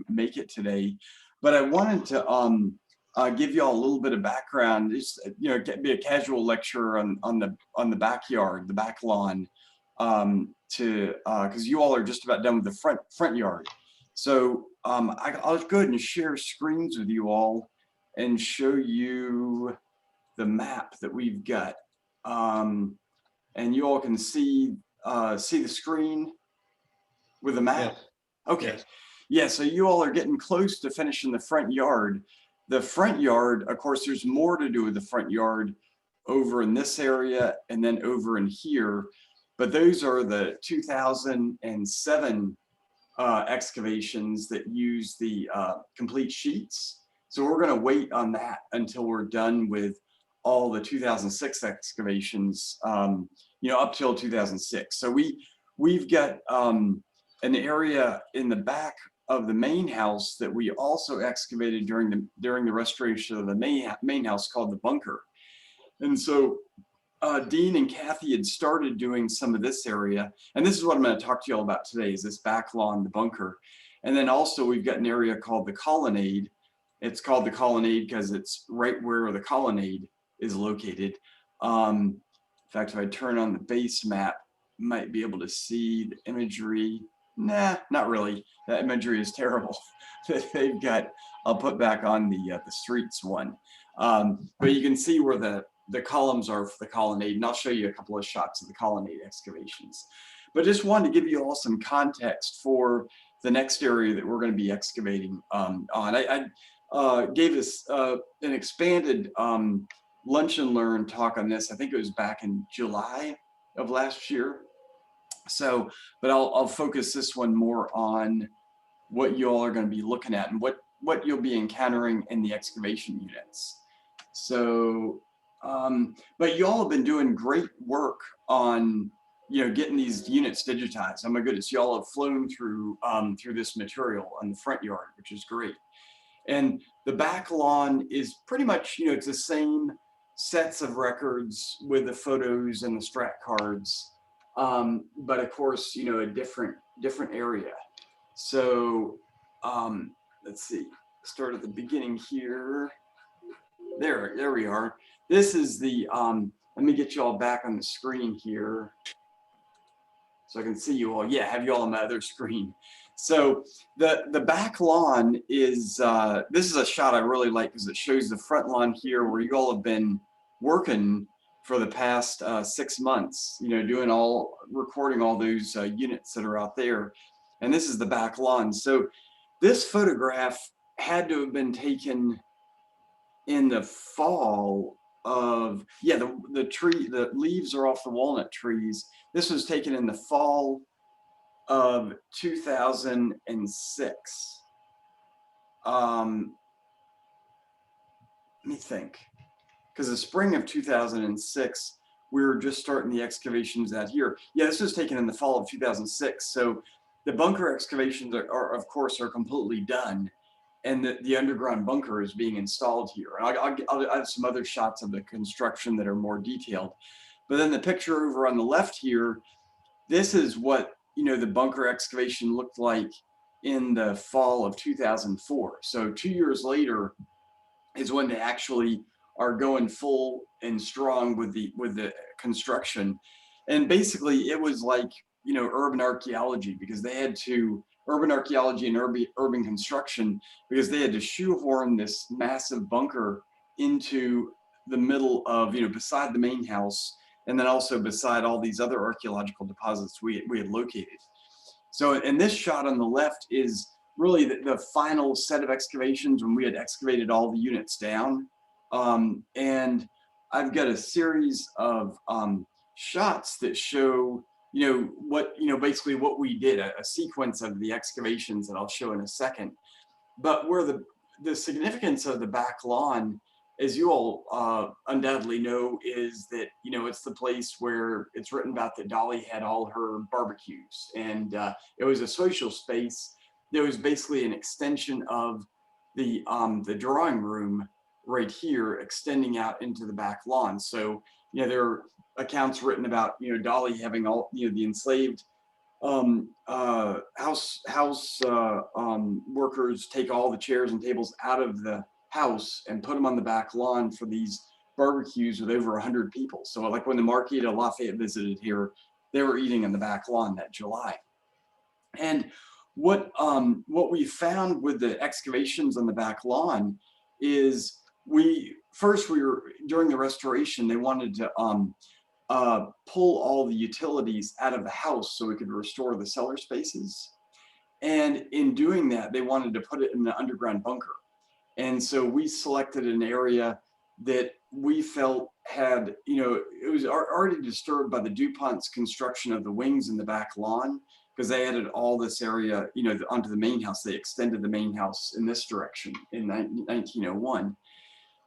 make it today, but I wanted to give you all a little bit of background. Just be a casual lecture on the backyard, the back lawn, because you all are just about done with the front yard. So I'll go ahead and share screens with you all and show you the map that we've got, and you all can see the screen with the map. Yes. Okay. Yes. Yeah, so you all are getting close to finishing the front yard. The front yard, of course, there's more to do with the front yard over in this area and then over in here, but those are the 2007 excavations that use the complete sheets. So we're going to wait on that until we're done with all the 2006 excavations, up till 2006. So we've got an area in the back of the main house that we also excavated during the restoration of the main house called the bunker. And so Dean and Kathy had started doing some of this area, and this is what I'm going to talk to you all about today, is this back lawn, the bunker. And then also we've got an area called the colonnade. It's called the colonnade because it's right where the colonnade is located. In fact, if I turn on the base map, you might be able to see the imagery. Nah, not really. That imagery is terrible that they've got. I'll put back on the streets one. But you can see where the columns are for the colonnade, and I'll show you a couple of shots of the colonnade excavations. But just wanted to give you all some context for the next area that we're going to be excavating on. I gave us an expanded lunch and learn talk on this. I think it was back in July of last year. So, but I'll focus this one more on what you all are going to be looking at and what you'll be encountering in the excavation units. So, but you all have been doing great work on, getting these units digitized. Oh my goodness, you all have flown through this material on the front yard, which is great. And the back lawn is pretty much, it's the same sets of records with the photos and the strat cards, but of course, a different area. So let's see, start at the beginning here. There we are. This is the, let me get you all back on the screen here so I can see you all. Yeah, have you all on my other screen. So the back lawn is, this is a shot I really like because it shows the front lawn here where you all have been working for the past 6 months, recording all those units that are out there. And this is the back lawn. So this photograph had to have been taken in the fall of, the leaves are off the walnut trees. This was taken in the fall of 2006. Let me think, because the spring of 2006, we were just starting the excavations out here. Yeah, this was taken in the fall of 2006. So the bunker excavations are of course, are completely done. And the underground bunker is being installed here. I'll have some other shots of the construction that are more detailed. But then the picture over on the left here, this is what, the bunker excavation looked like in the fall of 2004. So 2 years later is when they actually are going full and strong with the construction. And basically it was like, urban archaeology, because they had to, urban archaeology and urban construction, because they had to shoehorn this massive bunker into the middle of, beside the main house, and then also beside all these other archaeological deposits we had located. So, and this shot on the left is really the final set of excavations when we had excavated all the units down. And I've got a series of shots that show, basically what we did, a sequence of the excavations that I'll show in a second. But where the significance of the back lawn, as you all undoubtedly know, is that, it's the place where it's written about that Dolly had all her barbecues. And it was a social space. There was basically an extension of the drawing room right here, extending out into the back lawn. So, there are accounts written about, Dolly having all, the enslaved workers take all the chairs and tables out of the house and put them on the back lawn for these barbecues with over 100 people. So like when the Marquis de Lafayette visited here, they were eating in the back lawn that July. And what we found with the excavations on the back lawn is we were during the restoration, they wanted to pull all the utilities out of the house so we could restore the cellar spaces. And in doing that, they wanted to put it in an underground bunker. And so we selected an area that we felt had, it was already disturbed by the DuPont's construction of the wings in the back lawn, because they added all this area, onto the main house. They extended the main house in this direction in 1901.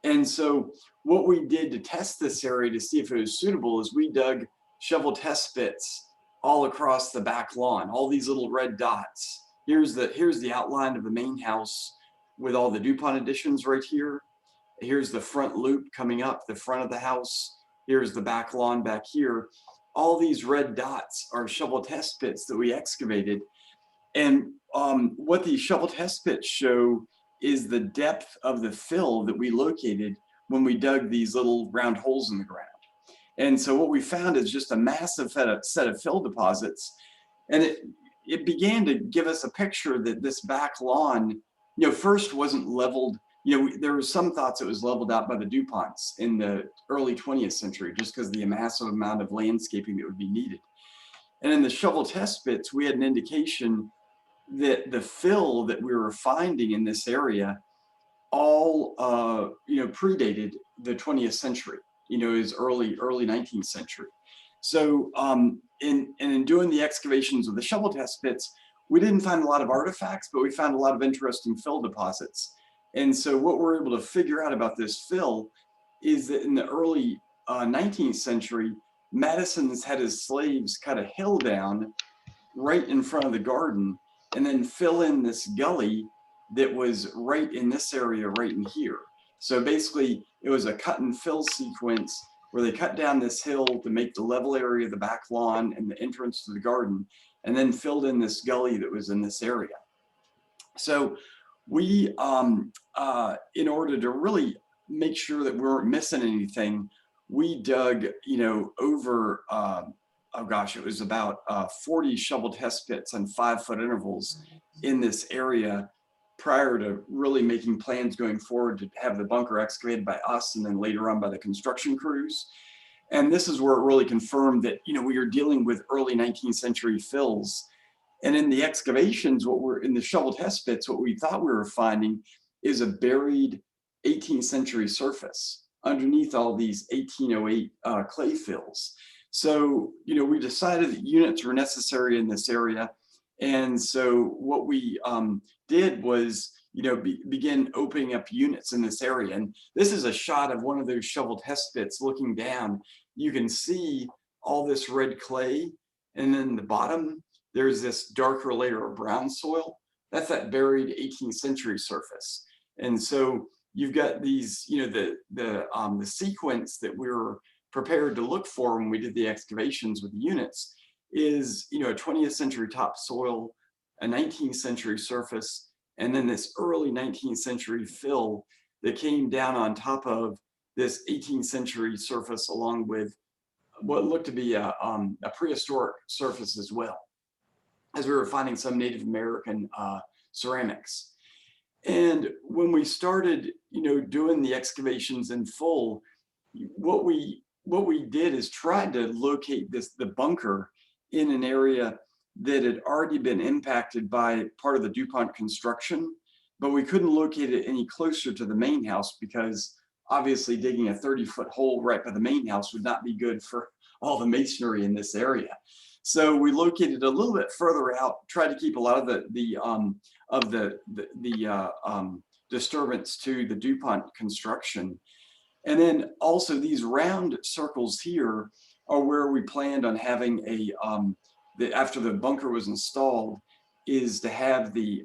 And so what we did to test this area to see if it was suitable is we dug shovel test pits all across the back lawn, all these little red dots. Here's the outline of the main house with all the DuPont additions right here. Here's the front loop coming up the front of the house. Here's the back lawn back here. All these red dots are shovel test pits that we excavated. And what these shovel test pits show is the depth of the fill that we located when we dug these little round holes in the ground. And so what we found is just a massive set of fill deposits. And it began to give us a picture that this back lawn, first wasn't leveled. There was some thoughts it was leveled out by the DuPonts in the early 20th century, just because of the massive amount of landscaping that would be needed. And in the shovel test pits, we had an indication that the fill that we were finding in this area all predated the 20th century, is early 19th century. So in doing the excavations of the shovel test pits, we didn't find a lot of artifacts, but we found a lot of interesting fill deposits. And so what we're able to figure out about this fill is that in the early 19th century, Madison's had his slaves cut a hill down right in front of the garden and then fill in this gully that was right in this area right in here. So basically it was a cut and fill sequence where they cut down this hill to make the level area of the back lawn and the entrance to the garden, and then filled in this gully that was in this area. So we, in order to really make sure that we weren't missing anything, we dug, over, oh gosh, it was about 40 shovel test pits on 5-foot intervals in this area prior to really making plans going forward to have the bunker excavated by us and then later on by the construction crews. And this is where it really confirmed that, we are dealing with early 19th century fills. And in the excavations, in the shovel test pits, what we thought we were finding is a buried 18th century surface underneath all these 1808 clay fills. So, we decided that units were necessary in this area. And so what we did was, begin opening up units in this area. And this is a shot of one of those shovel test pits looking down. You can see all this red clay, and then the bottom, there's this darker layer of brown soil. That's that buried 18th century surface. And so you've got these, the sequence that we were prepared to look for when we did the excavations with the units is, a 20th century topsoil, a 19th century surface, and then this early 19th century fill that came down on top of this 18th century surface, along with what looked to be a prehistoric surface as well, as we were finding some Native American ceramics. And when we started, doing the excavations in full, what we did is tried to locate the bunker in an area that had already been impacted by part of the DuPont construction, but we couldn't locate it any closer to the main house because obviously digging a 30-foot hole right by the main house would not be good for all the masonry in this area. So we located a little bit further out, tried to keep a lot of the disturbance to the DuPont construction. And then also these round circles here are where we planned on having after the bunker was installed, is to have the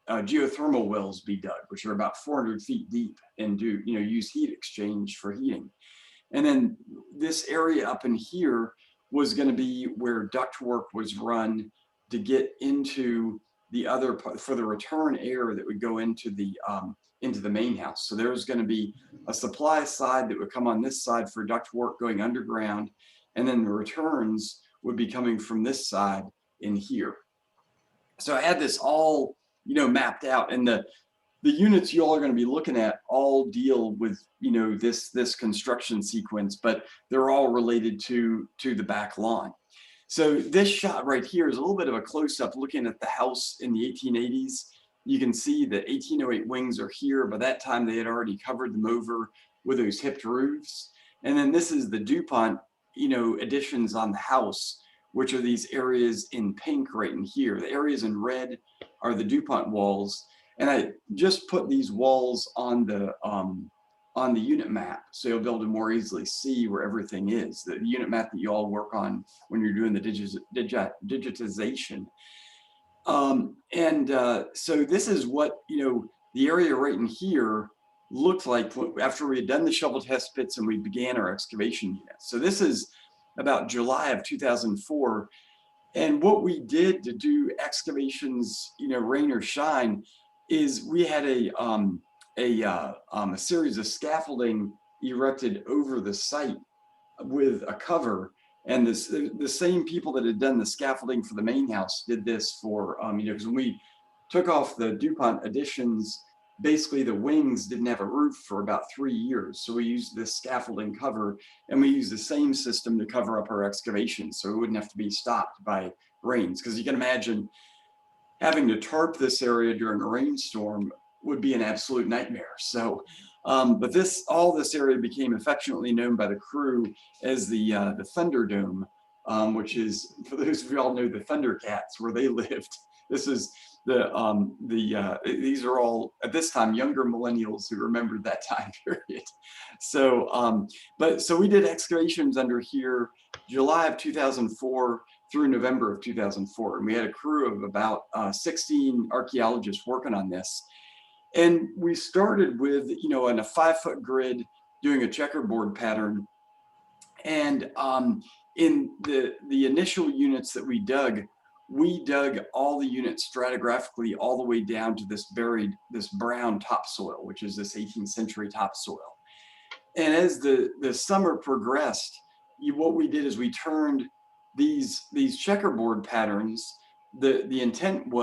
geothermal wells be dug, which are about 400 feet deep, and use heat exchange for heating. And then this area up in here was going to be where ductwork was run to get into the other part for the return air that would go into the main house. So there was going to be a supply side that would come on this side for ductwork going underground, and then the returns would be coming from this side in here. So I had this all, mapped out, and the units you all are going to be looking at all deal with, this construction sequence, but they're all related to the back lawn. So this shot right here is a little bit of a close-up looking at the house in the 1880s. You can see the 1808 wings are here. By that time, they had already covered them over with those hipped roofs. And then this is the DuPont, additions on the house, which are these areas in pink right in here. The areas in red are the DuPont walls. And I just put these walls on the unit map, so you'll be able to more easily see where everything is. The unit map that you all work on when you're doing the digitization. So this is what, the area right in here looked like after we had done the shovel test pits and we began our excavation units. So this is about July of 2004. And what we did to do excavations, rain or shine, is we had a series of scaffolding erected over the site with a cover. And the same people that had done the scaffolding for the main house did this for, because when we took off the DuPont additions, basically the wings didn't have a roof for about 3 years. So we used this scaffolding cover, and we used the same system to cover up our excavations, so it wouldn't have to be stopped by rains. Because you can imagine having to tarp this area during a rainstorm would be an absolute nightmare. So, but all this area became affectionately known by the crew as the Thunderdome, which is, for those of you all know the Thundercats, where they lived. This is these are all at this time younger millennials who remembered that time period. So, so we did excavations under here July of 2004 through November of 2004, and we had a crew of about 16 archaeologists working on this. And we started with, on a 5-foot grid, doing a checkerboard pattern. And in the initial units that we dug all the units stratigraphically all the way down to this brown topsoil, which is this 18th century topsoil. And as the summer progressed, what we did is we turned these checkerboard patterns. The intent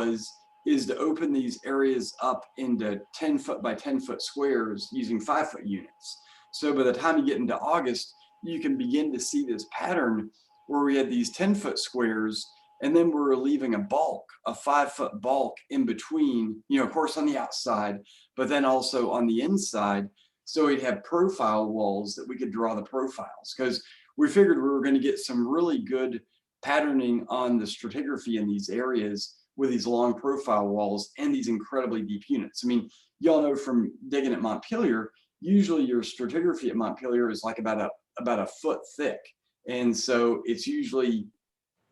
is to open these areas up into 10-foot by 10-foot squares using 5-foot units. So by the time you get into August, you can begin to see this pattern where we had these 10-foot squares, and then we're leaving a 5-foot bulk in between, of course on the outside, but then also on the inside. So we'd have profile walls that we could draw the profiles, because we figured we were going to get some really good patterning on the stratigraphy in these areas with these long profile walls and these incredibly deep units. I mean, y'all know from digging at Montpelier, usually your stratigraphy at Montpelier is like about a foot thick. And so it's usually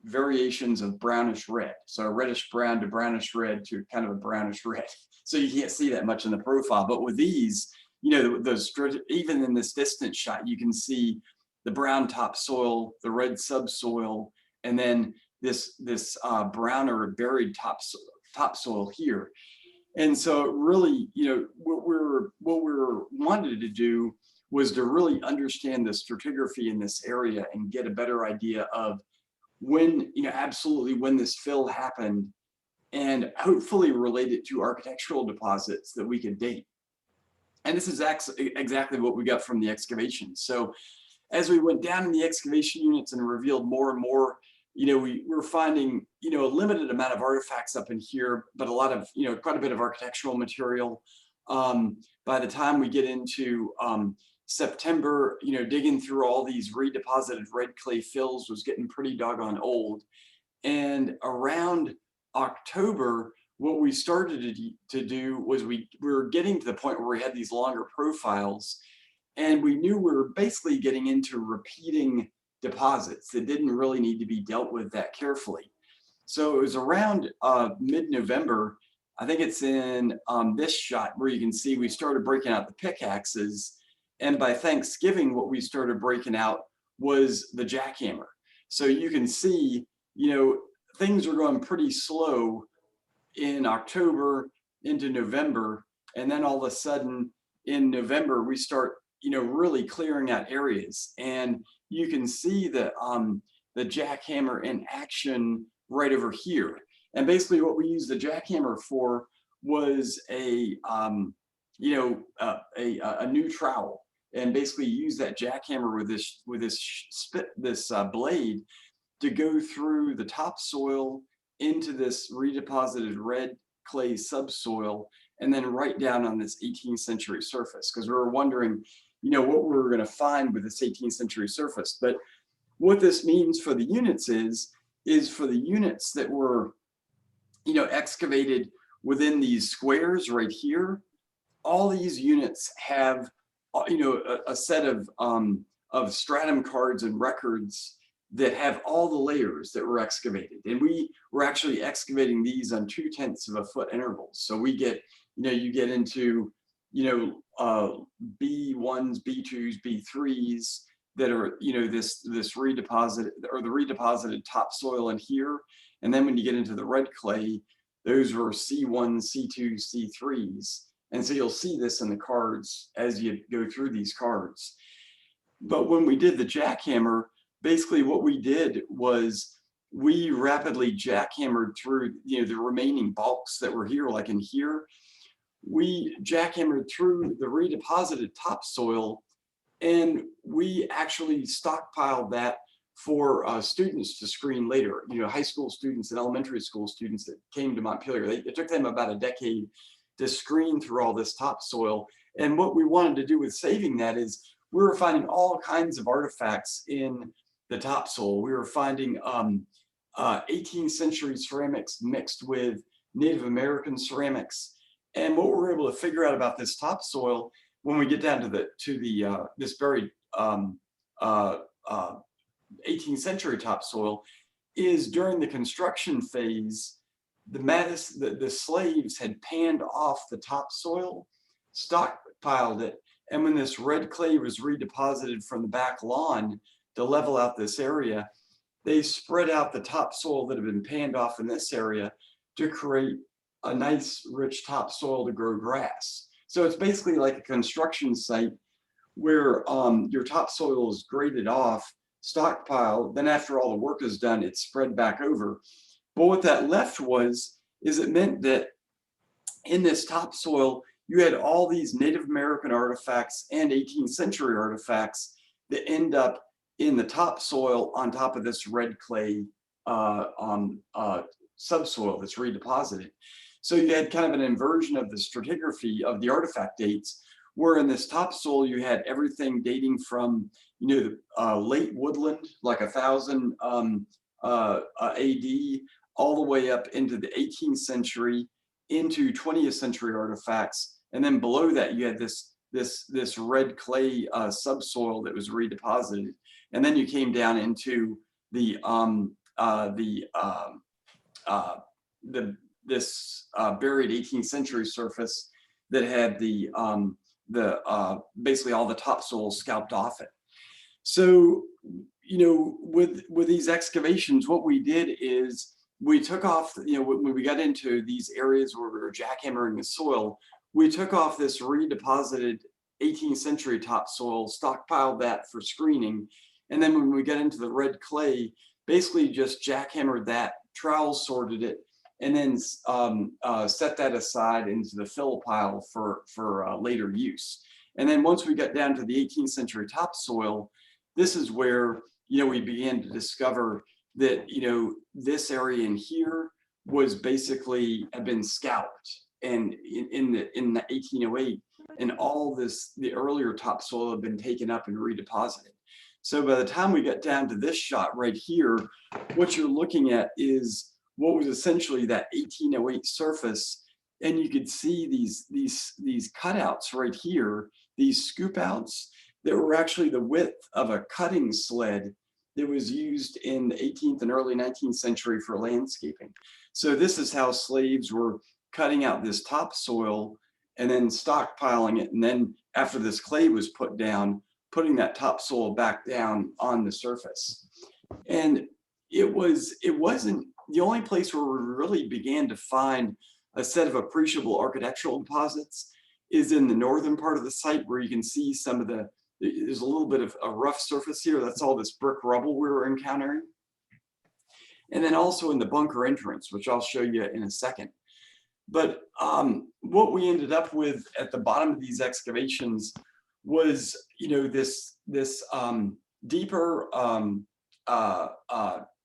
variations of brownish red. So a reddish brown to brownish red to kind of a brownish red. So you can't see that much in the profile. But with these, even in this distant shot, you can see the brown topsoil, the red subsoil, and then this browner buried topsoil here. And so really, what we're wanted to do was to really understand the stratigraphy in this area and get a better idea of when, absolutely when this fill happened, and hopefully relate it to architectural deposits that we could date. And this is exactly what we got from the excavation. So as we went down in the excavation units and revealed more and more, we were finding, a limited amount of artifacts up in here, but a lot of, quite a bit of architectural material. By the time we get into September, digging through all these redeposited red clay fills was getting pretty doggone old. And around October, what we started to do was we were getting to the point where we had these longer profiles, and we knew we were basically getting into repeating deposits that didn't really need to be dealt with that carefully. So it was around mid-November, I think it's in this shot where you can see we started breaking out the pickaxes. And by Thanksgiving, what we started breaking out was the jackhammer. So you can see, things are going pretty slow in October into November, and then all of a sudden in November we start, really clearing out areas, and you can see the jackhammer in action right over here. And basically, what we used the jackhammer for was a new trowel, and basically use that jackhammer with this blade to go through the topsoil into this redeposited red clay subsoil, and then right down on this 18th century surface, because we were wondering, what we were going to find with this 18th century surface. But what this means for the units is for the units that were, excavated within these squares right here, all these units have, a set of stratum cards and records that have all the layers that were excavated. And we were actually excavating these on 2/10 of a foot intervals. So we get, you get into, B1s, B2s, B3s that are, this redeposit, or the redeposited topsoil in here. And then when you get into the red clay, those were C1s, C2s, C3s. And so you'll see this in the cards as you go through these cards. But when we did the jackhammer, basically what we did was we rapidly jackhammered through, the remaining bulks that were here, like in here. We jackhammered through the redeposited topsoil, and we actually stockpiled that for students to screen later, high school students and elementary school students that came to Montpelier. It took them about a decade to screen through all this topsoil. And what we wanted to do with saving that is we were finding all kinds of artifacts in the topsoil. We were finding 18th century ceramics mixed with Native American ceramics. And what we were able to figure out about this topsoil when we get down to this buried 18th century topsoil is during the construction phase, the slaves had panned off the topsoil, stockpiled it, and when this red clay was redeposited from the back lawn to level out this area, they spread out the topsoil that had been panned off in this area to create a nice rich topsoil to grow grass. So it's basically like a construction site where your topsoil is graded off, stockpiled, then after all the work is done, it's spread back over. But what that left is it meant that in this topsoil, you had all these Native American artifacts and 18th century artifacts that end up in the topsoil on top of this red clay subsoil that's redeposited. So you had kind of an inversion of the stratigraphy of the artifact dates, where in this topsoil you had everything dating from, the late woodland, like 1000 AD, all the way up into the 18th century, into 20th century artifacts, and then below that you had this red clay subsoil that was redeposited, and then you came down into this buried 18th century surface that had basically all the topsoil scalped off it. So, with these excavations, what we did is we took off, when we got into these areas where we were jackhammering the soil, we took off this redeposited 18th century topsoil, stockpiled that for screening. And then when we got into the red clay, basically just jackhammered that, trowel sorted it, and then set that aside into the fill pile for later use. And then once we got down to the 18th century topsoil, this is where, we began to discover that, this area in here was basically had been scalped, and in the 1808, and all the earlier topsoil had been taken up and redeposited. So by the time we got down to this shot right here, what you're looking at is what was essentially that 1808 surface, and you could see these cutouts right here, these scoop outs that were actually the width of a cutting sled that was used in the 18th and early 19th century for landscaping. So this is how slaves were cutting out this topsoil and then stockpiling it, and then after this clay was put down, putting that topsoil back down on the surface. And it wasn't the only place where we really began to find a set of appreciable architectural deposits is in the northern part of the site, where you can see some of there's a little bit of a rough surface here. That's all this brick rubble we were encountering. And then also in the bunker entrance, which I'll show you in a second. But what we ended up with at the bottom of these excavations was, this deeper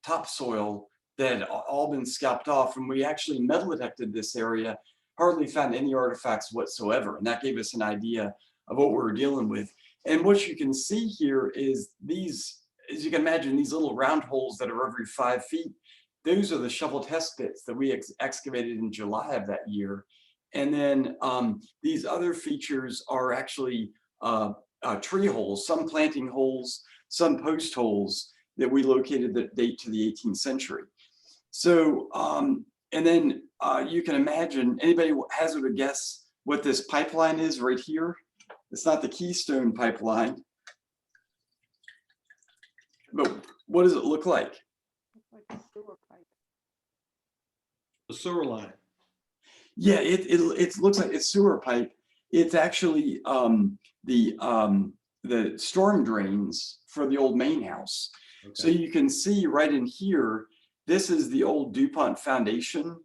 topsoil that had all been scalped off, and we actually metal detected this area, hardly found any artifacts whatsoever, and that gave us an idea of what we were dealing with. And what you can see here is these, as you can imagine, these little round holes that are every 5 feet. Those are the shovel test pits that we excavated in July of that year. And then these other features are actually tree holes, some planting holes, some post holes that we located that date to the 18th century. So, and then you can imagine, anybody hazard a guess what this pipeline is right here? It's not the Keystone pipeline, but what does it look like? Like a sewer pipe. The sewer line. Yeah, it looks like it's sewer pipe. It's actually the storm drains for the old main house. Okay. So you can see right in here, this is the old DuPont foundation.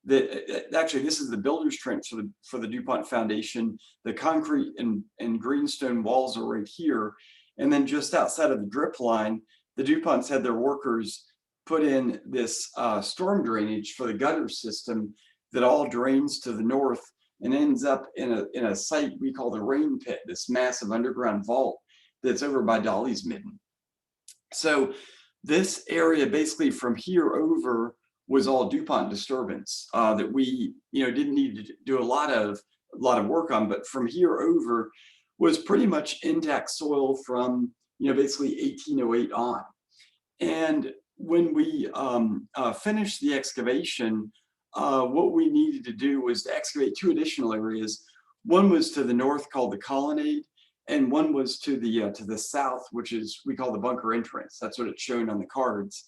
That actually, this is the builder's trench for the DuPont foundation. The concrete and greenstone walls are right here. And then just outside of the drip line, the DuPonts had their workers put in this storm drainage for the gutter system that all drains to the north and ends up in a site we call the rain pit, this massive underground vault that's over by Dolly's Midden. So this area, basically from here over, was all DuPont disturbance that we didn't need to do a lot of work on, but from here over was pretty much intact soil from basically 1808 on. And when we finished the excavation, what we needed to do was to excavate 2 additional areas. One was to the north, called the colonnade, and one was to the south, which is we call the bunker entrance. That's what it's shown on the cards.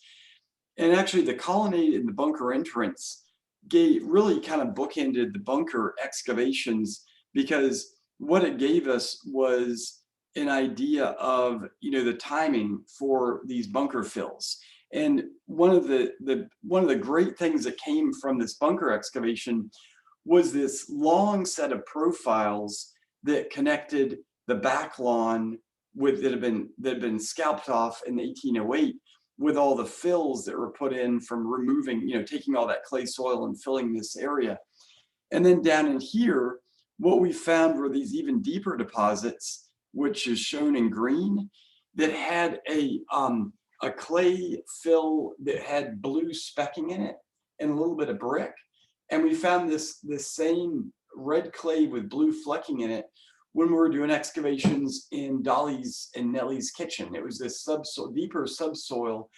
And actually, the colonnade and the bunker entrance really kind of bookended the bunker excavations, because what it gave us was an idea of the timing for these bunker fills. And one of the great things that came from this bunker excavation was this long set of profiles that connected the back lawn that had been scalped off in 1808 with all the fills that were put in from removing, taking all that clay soil and filling this area. And then down in here, what we found were these even deeper deposits, which is shown in green, that had a clay fill that had blue specking in it and a little bit of brick. And we found this same red clay with blue flecking in it when we were doing excavations in Dolly's and Nellie's kitchen. It was this deeper subsoil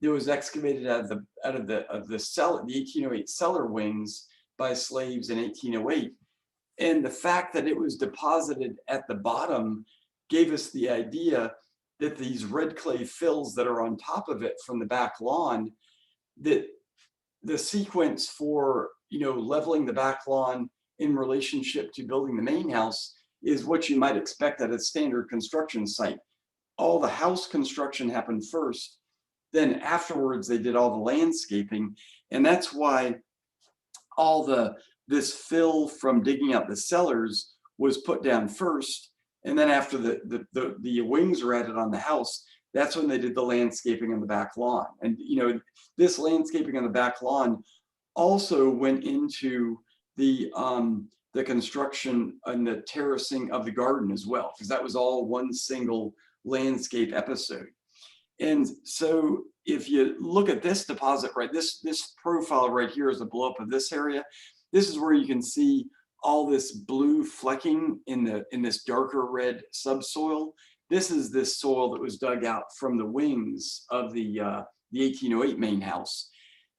that was excavated out of the cellar, the 1808 cellar wings by slaves in 1808. And the fact that it was deposited at the bottom gave us the idea that these red clay fills that are on top of it from the back lawn, that the sequence for leveling the back lawn in relationship to building the main house is what you might expect at a standard construction site. All the house construction happened first, then afterwards they did all the landscaping, and that's why all this fill from digging out the cellars was put down first. And then after the wings were added on the house, that's when they did the landscaping on the back lawn. And this landscaping on the back lawn also went into the construction and the terracing of the garden as well, because that was all one single landscape episode. And so if you look at this deposit, right, this profile right here is a blow up of this area. This is where you can see all this blue flecking in this darker red subsoil. This is this soil that was dug out from the wings of the 1808 main house.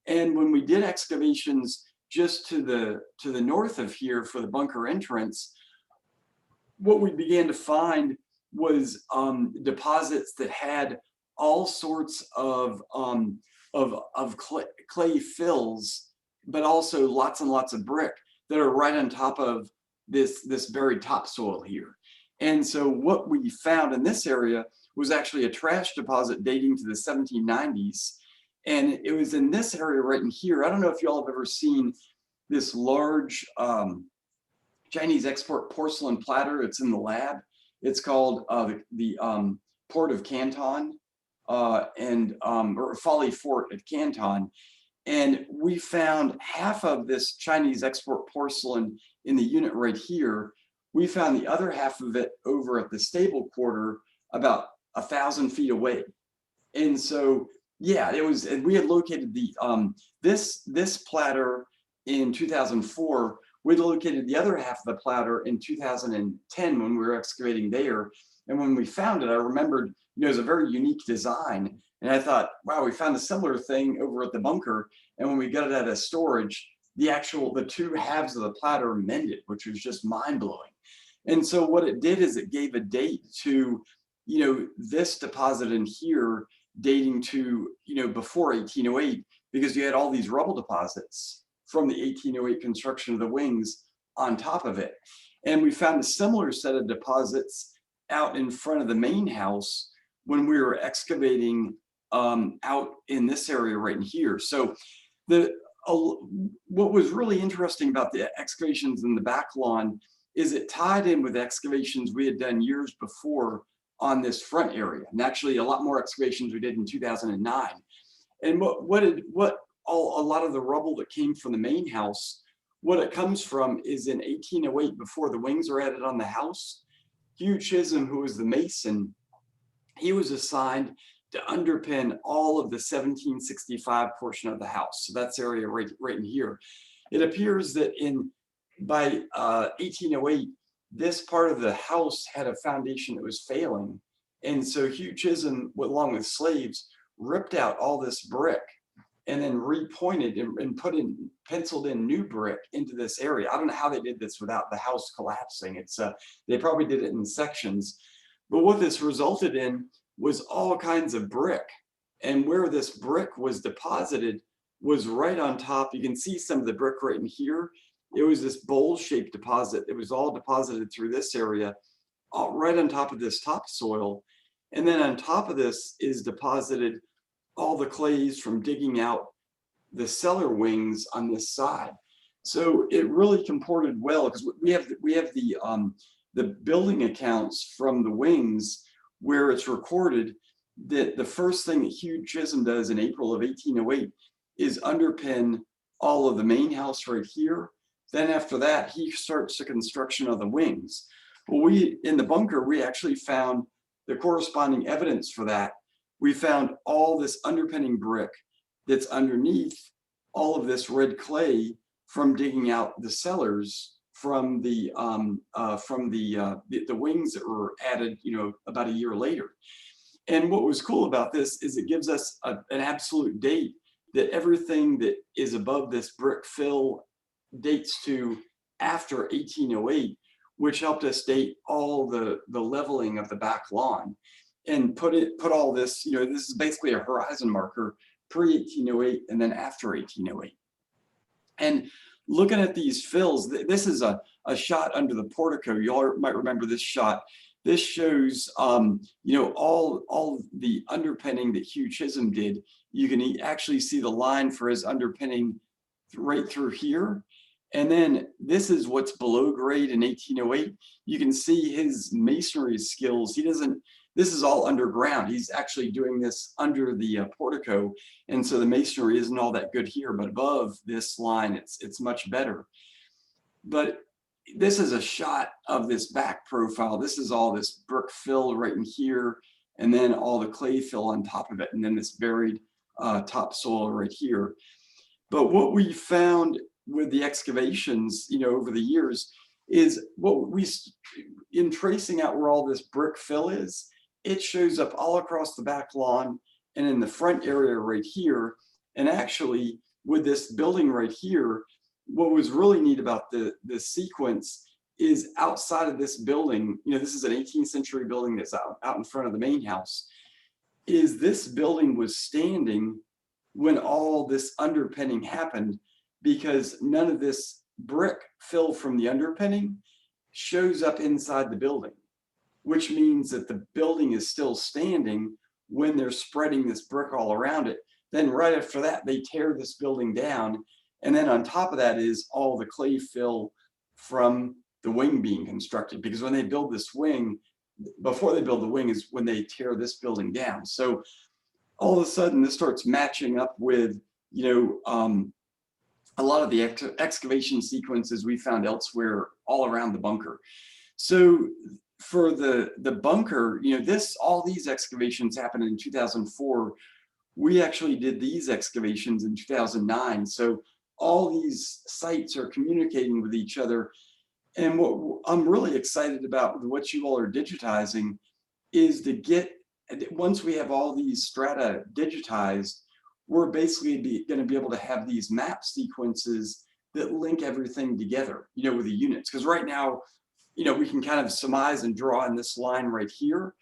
And when we did excavations just to the north of here for the bunker entrance, what we began to find was deposits that had all sorts of clay fills, but also lots and lots of brick that are right on top of this buried topsoil here. And so what we found in this area was actually a trash deposit dating to the 1790s. And it was in this area right in here. I don't know if y'all have ever seen this large Chinese export porcelain platter. It's in the lab. It's called the Port of Canton or Folly Fort at Canton. And we found half of this Chinese export porcelain in the unit right here. We found the other half of it over at the stable quarter about 1,000 feet away. And so, yeah, it was, and we had located the this platter in 2004. We located the other half of the platter in 2010 when we were excavating there. And when we found it, I remembered, it was a very unique design. And I thought, wow, we found a similar thing over at the bunker. And when we got it out of storage, the two halves of the platter mended, which was just mind blowing. And so what it did is it gave a date to, this deposit in here dating to, before 1808, because you had all these rubble deposits from the 1808 construction of the wings on top of it. And we found a similar set of deposits out in front of the main house when we were excavating out in this area right in here. So what was really interesting about the excavations in the back lawn is it tied in with excavations we had done years before on this front area, and actually a lot more excavations we did in 2009. And a lot of the rubble that came from the main house, what it comes from is in 1808, before the wings were added on the house, Hugh Chisholm, who was the mason, he was assigned to underpin all of the 1765 portion of the house. So that's area right in here. It appears that by 1808, this part of the house had a foundation that was failing. And so Hugh Chisholm, along with slaves, ripped out all this brick and then repointed and penciled in new brick into this area. I don't know how they did this without the house collapsing. They probably did it in sections. But what this resulted in was all kinds of brick. And where this brick was deposited was right on top. You can see some of the brick right in here. It was this bowl-shaped deposit. It was all deposited through this area, right on top of this topsoil. And then on top of this is deposited all the clays from digging out the cellar wings on this side. So it really comported well, because we have the building accounts from the wings where it's recorded that the first thing that Hugh Chisholm does in April of 1808 is underpin all of the main house right here. Then after that, he starts the construction of the wings. Well, in the bunker, we actually found the corresponding evidence for that. We found all this underpinning brick that's underneath all of this red clay from digging out the cellars from the wings that were added, about a year later. And what was cool about this is it gives us an absolute date that everything that is above this brick fill dates to after 1808, which helped us date all the leveling of the back lawn and put all this, this is basically a horizon marker pre-1808 and then after 1808. And looking at these fills, this is a shot under the portico. You all might remember this shot. This shows, all the underpinning that Hugh Chisholm did. You can actually see the line for his underpinning right through here. And then this is what's below grade in 1808. You can see his masonry skills. This is all underground. He's actually doing this under the portico. And so the masonry isn't all that good here, but above this line, it's much better. But this is a shot of this back profile. This is all this brick fill right in here, and then all the clay fill on top of it, and then this buried topsoil right here. But what we found with the excavations, over the years, is in tracing out where all this brick fill is, it shows up all across the back lawn and in the front area right here. And actually, with this building right here, what was really neat about the sequence is outside of this building, this is an 18th century building that's out in front of the main house. is this building was standing when all this underpinning happened, because none of this brick fill from the underpinning shows up inside the building, which means that the building is still standing when they're spreading this brick all around it. Then right after that, they tear this building down. And then on top of that is all the clay fill from the wing being constructed. Because when they build this wing, before they build the wing is when they tear this building down. So all of a sudden this starts matching up with, a lot of the excavation sequences we found elsewhere all around the bunker. So for the bunker, all these excavations happened in 2004. We actually did these excavations in 2009. So all these sites are communicating with each other. And what I'm really excited about with what you all are digitizing is to get, once we have all these strata digitized, we're basically going to be able to have these map sequences that link everything together, with the units. Because right now, we can kind of surmise and draw in this line right here.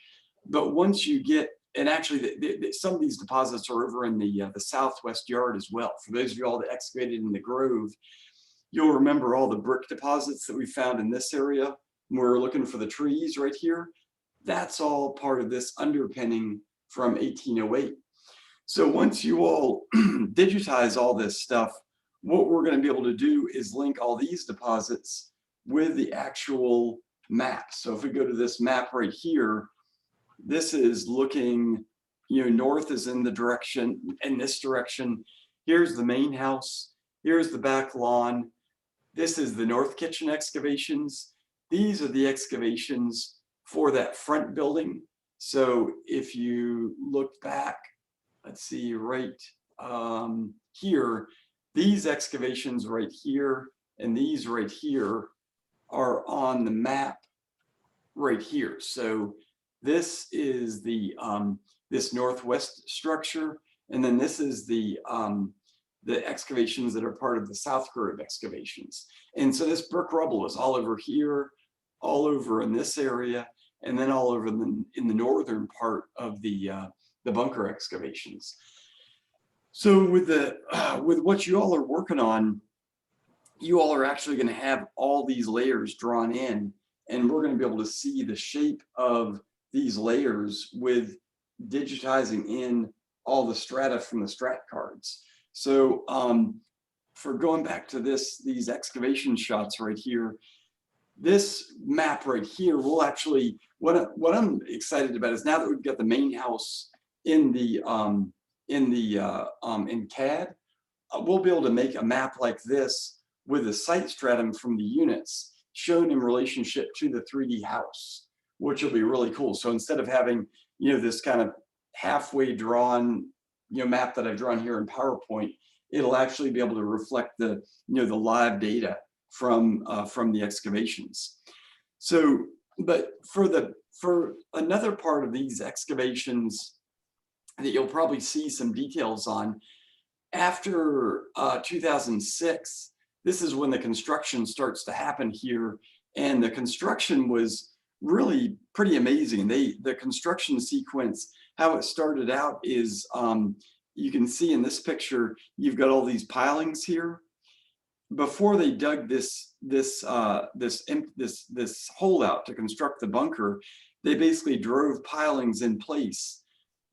But once you get, and actually some of these deposits are over in the southwest yard as well. For those of you all that excavated in the Grove, you'll remember all the brick deposits that we found in this area. We're looking for the trees right here. That's all part of this underpinning from 1808. So once you all digitize all this stuff, what we're going to be able to do is link all these deposits with the actual map. So if we go to this map right here, this is looking, north is in the direction, in this direction. Here's the main house. Here's the back lawn. This is the north kitchen excavations. These are the excavations for that front building. So if you look back, let's see, right here, these excavations right here and these right here are on the map right here. So this is the this northwest structure, and then this is the excavations that are part of the South Grove excavations. And so this brick rubble is all over here, all over in this area, and then all over in the northern part of the bunker excavations. So with what you all are working on, you all are actually going to have all these layers drawn in, and we're going to be able to see the shape of these layers with digitizing in all the strata from the strat cards. So for going back to these excavation shots right here, this map right here will actually, what I'm excited about is now that we've got the main house in CAD, we'll be able to make a map like this with the site stratum from the units shown in relationship to the 3D house, which will be really cool. So instead of having, this kind of halfway drawn, map that I've drawn here in PowerPoint, it'll actually be able to reflect the, the live data from the excavations. So, but for another part of these excavations that you'll probably see some details on, after 2006, this is when the construction starts to happen here, and the construction was really pretty amazing. The construction sequence, how it started out is, you can see in this picture, you've got all these pilings here. Before they dug this hole out to construct the bunker, they basically drove pilings in place.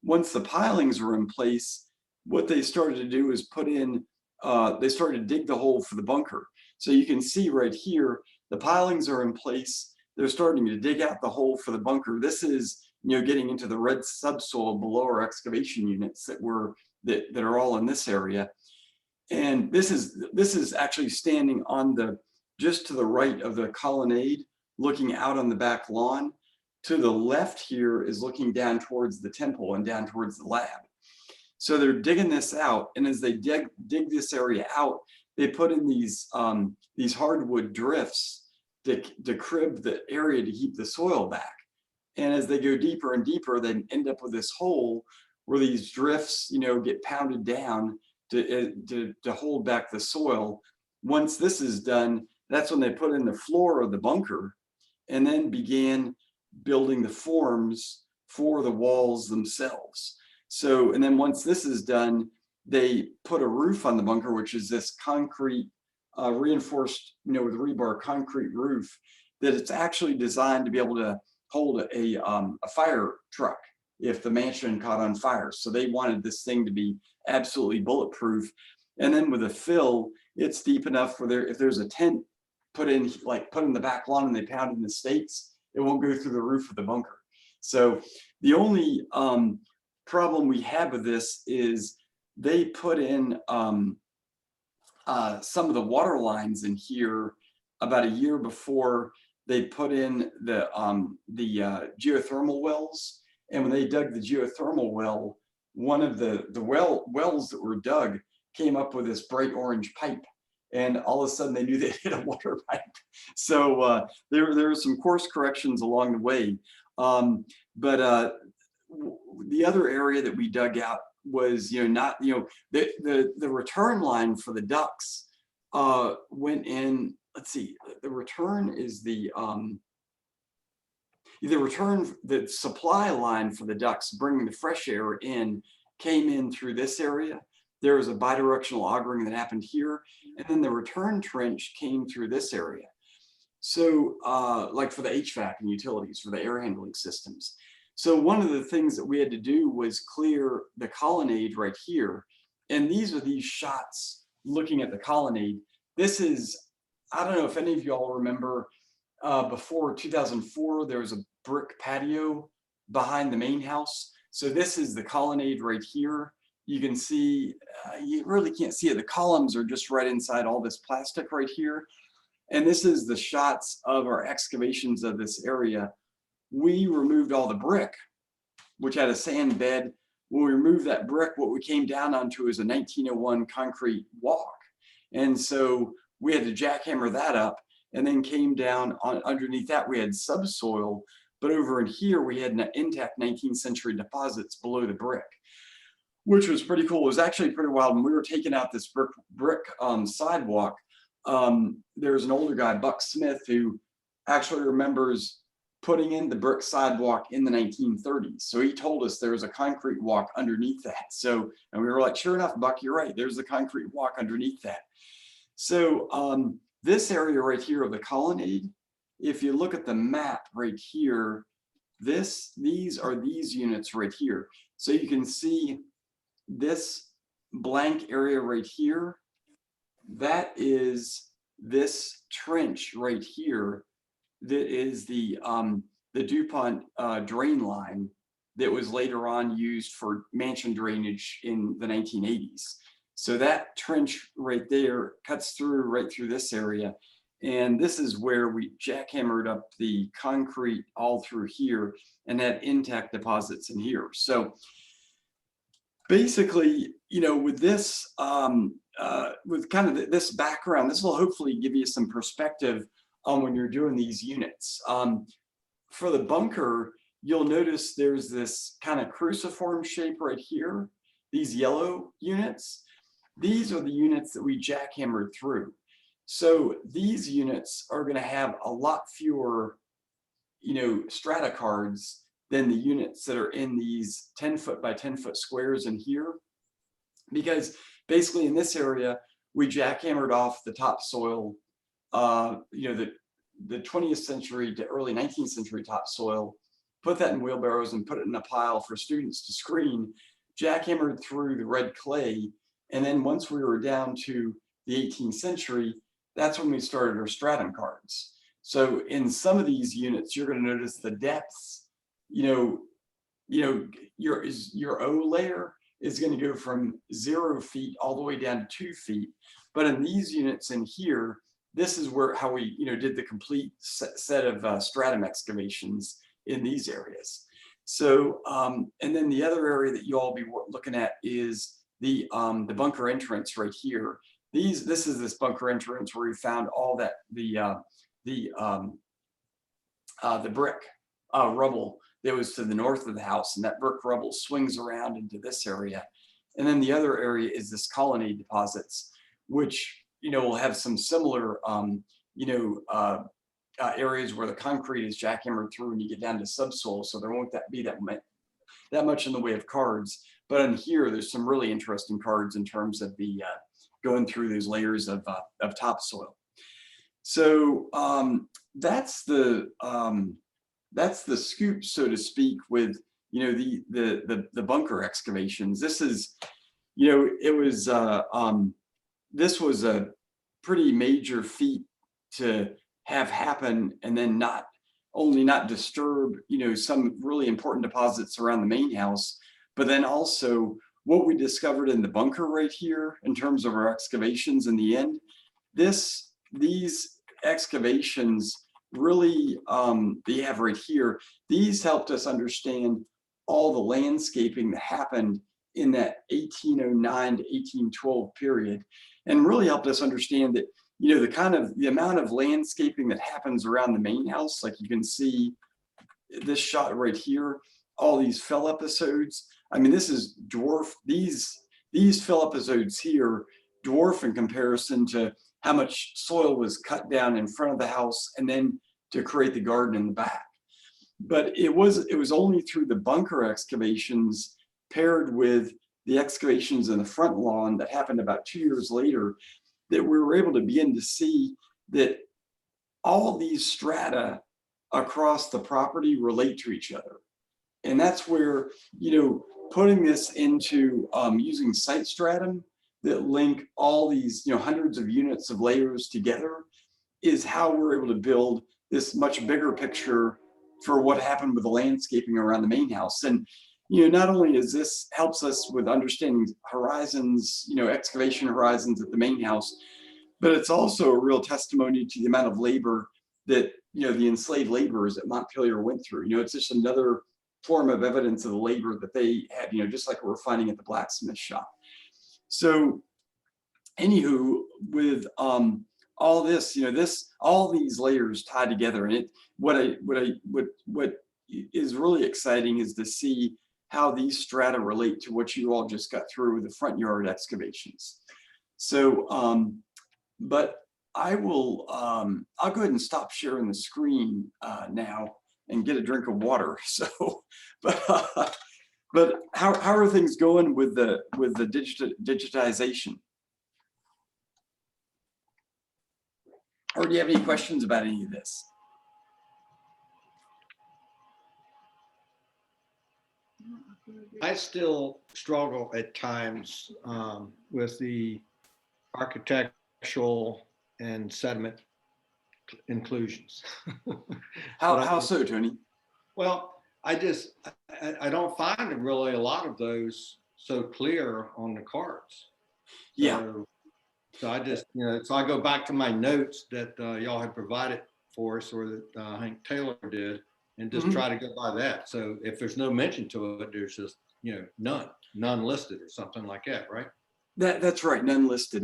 Once the pilings were in place, what they started to do is put in, they started to dig the hole for the bunker. So you can see right here, the pilings are in place. They're starting to dig out the hole for the bunker. This is, getting into the red subsoil below our excavation units that are all in this area. And this is actually standing on just to the right of the colonnade, looking out on the back lawn. To the left here is looking down towards the temple and down towards the lab. So they're digging this out, and as they dig this area out, they put in these hardwood drifts to crib the area to keep the soil back. And as they go deeper and deeper, they end up with this hole where these drifts, get pounded down to hold back the soil. Once this is done, that's when they put in the floor of the bunker, and then began building the forms for the walls themselves. So, and then once this is done, they put a roof on the bunker, which is this concrete, reinforced, with rebar concrete roof, that it's actually designed to be able to hold a fire truck if the mansion caught on fire. So they wanted this thing to be absolutely bulletproof. And then with a fill, it's deep enough where if there's a tent put in the back lawn and they pound in the stakes, it won't go through the roof of the bunker. So the only problem we have with this is they put in some of the water lines in here about a year before they put in the geothermal wells. And when they dug the geothermal well, one of the wells that were dug came up with this bright orange pipe. And all of a sudden they knew they hit a water pipe. So there were some course corrections along the way. But the other area that we dug out was, the return line for the ducts went in. Let's see, the return is the supply line for the ducts bringing the fresh air in came in through this area. There was a bidirectional augering that happened here, and then the return trench came through this area. So like for the HVAC and utilities, for the air handling systems. So one of the things that we had to do was clear the colonnade right here. And these are these shots looking at the colonnade. This is, I don't know if any of y'all remember, before 2004, there was a brick patio behind the main house. So this is the colonnade right here. You can see, you really can't see it. The columns are just right inside all this plastic right here. And this is the shots of our excavations of this area. We removed all the brick, which had a sand bed. When we removed that brick, what we came down onto is a 1901 concrete walk. And so we had to jackhammer that up, and then came down underneath that. We had subsoil, but over in here, we had intact 19th century deposits below the brick, which was pretty cool. It was actually pretty wild. When we were taking out this brick sidewalk, there's an older guy, Buck Smith, who actually remembers putting in the brick sidewalk in the 1930s. So he told us there was a concrete walk underneath that. So, and we were like, sure enough, Buck, you're right. There's the concrete walk underneath that. So this area right here of the colonnade, if you look at the map right here, these are these units right here. So you can see this blank area right here. That is this trench right here. That is the DuPont drain line that was later on used for mansion drainage in the 1980s. So that trench right there cuts through right through this area. And this is where we jackhammered up the concrete all through here and had intact deposits in here. So basically, with this, with kind of this background, this will hopefully give you some perspective on when you're doing these units. For the bunker, you'll notice there's this kind of cruciform shape right here, these yellow units. These are the units that we jackhammered through. So these units are going to have a lot fewer, strata cards than the units that are in these 10-foot by 10-foot squares in here. Because basically in this area, we jackhammered off the topsoil, the 20th century to early 19th century topsoil, put that in wheelbarrows and put it in a pile for students to screen, jackhammered through the red clay. And then once we were down to the 18th century, that's when we started our stratum cards. So in some of these units, you're going to notice the depths, your O layer is going to go from 0 feet all the way down to 2 feet. But in these units in here, this is how we did the complete set of stratum excavations in these areas. So and then the other area that you all be looking at is the bunker entrance right here. This is this bunker entrance where we found all that the brick rubble that was to the north of the house, and that brick rubble swings around into this area. And then the other area is this colonnade deposits, which will have some similar areas where the concrete is jackhammered through and you get down to subsoil, so there won't be that much in the way of cards. But on here, there's some really interesting cards in terms of the going through those layers of topsoil. So that's the scoop, so to speak, with the bunker excavations. This is, it was this was a pretty major feat to have happen, and then not only not disturb some really important deposits around the main house, but then also what we discovered in the bunker right here in terms of our excavations in the end. These excavations really, they have right here, these helped us understand all the landscaping that happened in that 1809 to 1812 period, and really helped us understand that the amount of landscaping that happens around the main house. Like you can see this shot right here, all these fill episodes. I mean, this is dwarf, these fill episodes here dwarf in comparison to how much soil was cut down in front of the house and then to create the garden in the back. But it was only through the bunker excavations paired with the excavations in the front lawn that happened about 2 years later that we were able to begin to see that all these strata across the property relate to each other. And that's where, putting this into using site stratum that link all these, hundreds of units of layers together is how we're able to build this much bigger picture for what happened with the landscaping around the main house. And, not only does this helps us with understanding horizons, excavation horizons at the main house, but it's also a real testimony to the amount of labor that, the enslaved laborers at Montpelier went through. It's just another form of evidence of the labor that they had, just like we're finding at the blacksmith shop. So anywho, with all this, all these layers tied together, and what is really exciting is to see how these strata relate to what you all just got through with the front yard excavations. So, but I will, I'll go ahead and stop sharing the screen now and get a drink of water. So, but how are things going with the digitization? Or do you have any questions about any of this? I still struggle at times with the architectural and sediment inclusions. How so, Tony? Well, I don't find really a lot of those so clear on the cards. Yeah. So I just, so I go back to my notes that y'all had provided for us, or that I think Taylor did, and just try to go by that. So if there's no mention to it, there's just, none listed or something like that, right? That's right, none listed.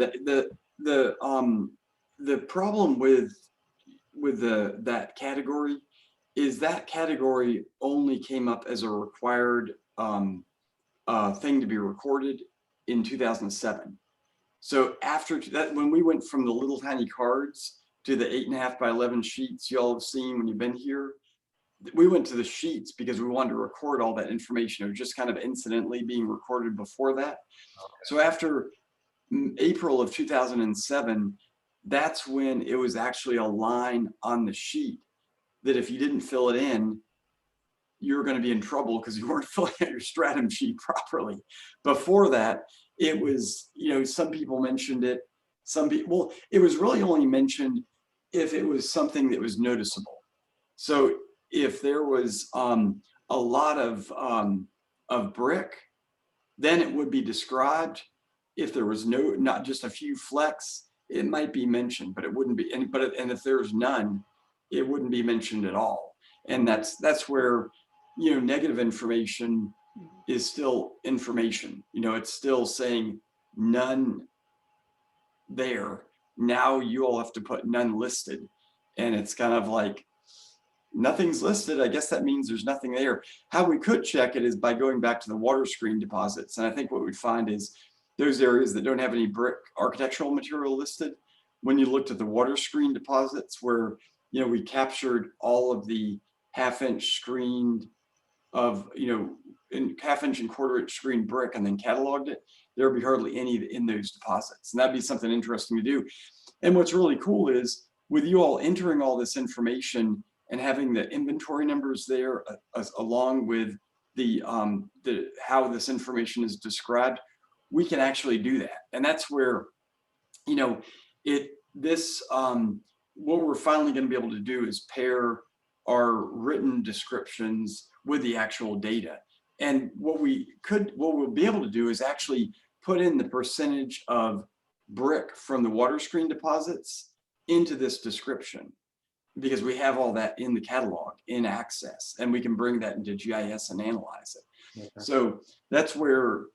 The problem with that category is that category only came up as a required thing to be recorded in 2007. So after that, when we went from the little tiny cards to the 8.5 by 11 sheets you all have seen when you've been here, we went to the sheets because we wanted to record all that information. It was just kind of incidentally being recorded before that. Okay. So after April of 2007, that's when it was actually a line on the sheet that if you didn't fill it in, you were going to be in trouble because you weren't filling out your stratum sheet properly. Before that, it was, some people mentioned it. Some people, well, it was really only mentioned if it was something that was noticeable. So if there was a lot of brick, then it would be described. If there was not just a few flecks, it might be mentioned, but it wouldn't be. And if there's none, it wouldn't be mentioned at all. And that's where, negative information is still information. It's still saying none there. Now you all have to put none listed, and it's kind of like, nothing's listed. I guess that means there's nothing there. How we could check it is by going back to the water screen deposits. And I think what we'd find is those areas that don't have any brick architectural material listed, when you looked at the water screen deposits where we captured all of the half-inch screened of, in half-inch and quarter-inch screened brick and then cataloged it, there would be hardly any in those deposits. And that'd be something interesting to do. And what's really cool is with you all entering all this information and having the inventory numbers there, along with the how this information is described, we can actually do that. And that's where, what we're finally going to be able to do is pair our written descriptions with the actual data. And what we'll be able to do is actually put in the percentage of brick from the water screen deposits into this description, because we have all that in the catalog in Access, and we can bring that into GIS and analyze it. Okay. So that's where,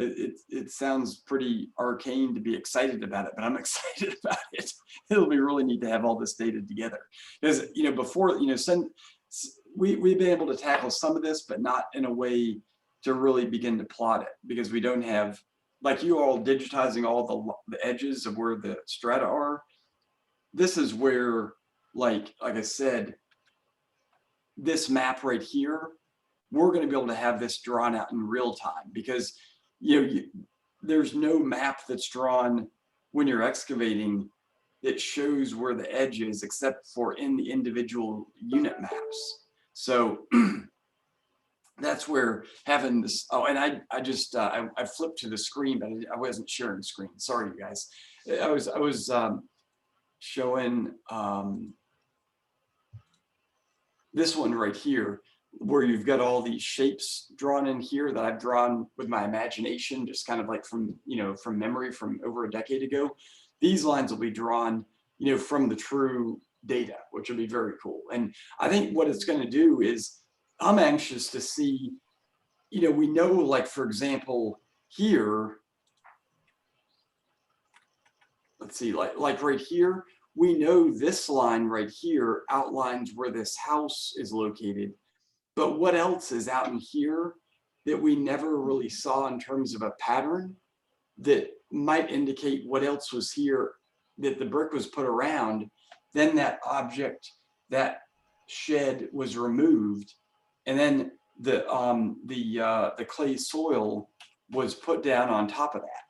it sounds pretty arcane to be excited about it, but I'm excited about it. It'll be really neat to have all this data together, because before we've been able to tackle some of this, but not in a way to really begin to plot it, because we don't have, like you all digitizing all the edges of where the strata are. This is where, like I said, this map right here, we're going to be able to have this drawn out in real time, because there's no map that's drawn when you're excavating that shows where the edge is, except for in the individual unit maps. So that's where having this, and I flipped to the screen, but I wasn't sharing the screen. Sorry, you guys. I was showing this one right here, where you've got all these shapes drawn in here that I've drawn with my imagination, just kind of like from memory from over a decade ago. These lines will be drawn, from the true data, which will be very cool. And I think what it's going to do is, I'm anxious to see, we know, like, for example, here, let's see, like right here, we know this line right here outlines where this house is located. But what else is out in here that we never really saw in terms of a pattern that might indicate what else was here that the brick was put around? Then that object, that shed, was removed, and then the clay soil was put down on top of that.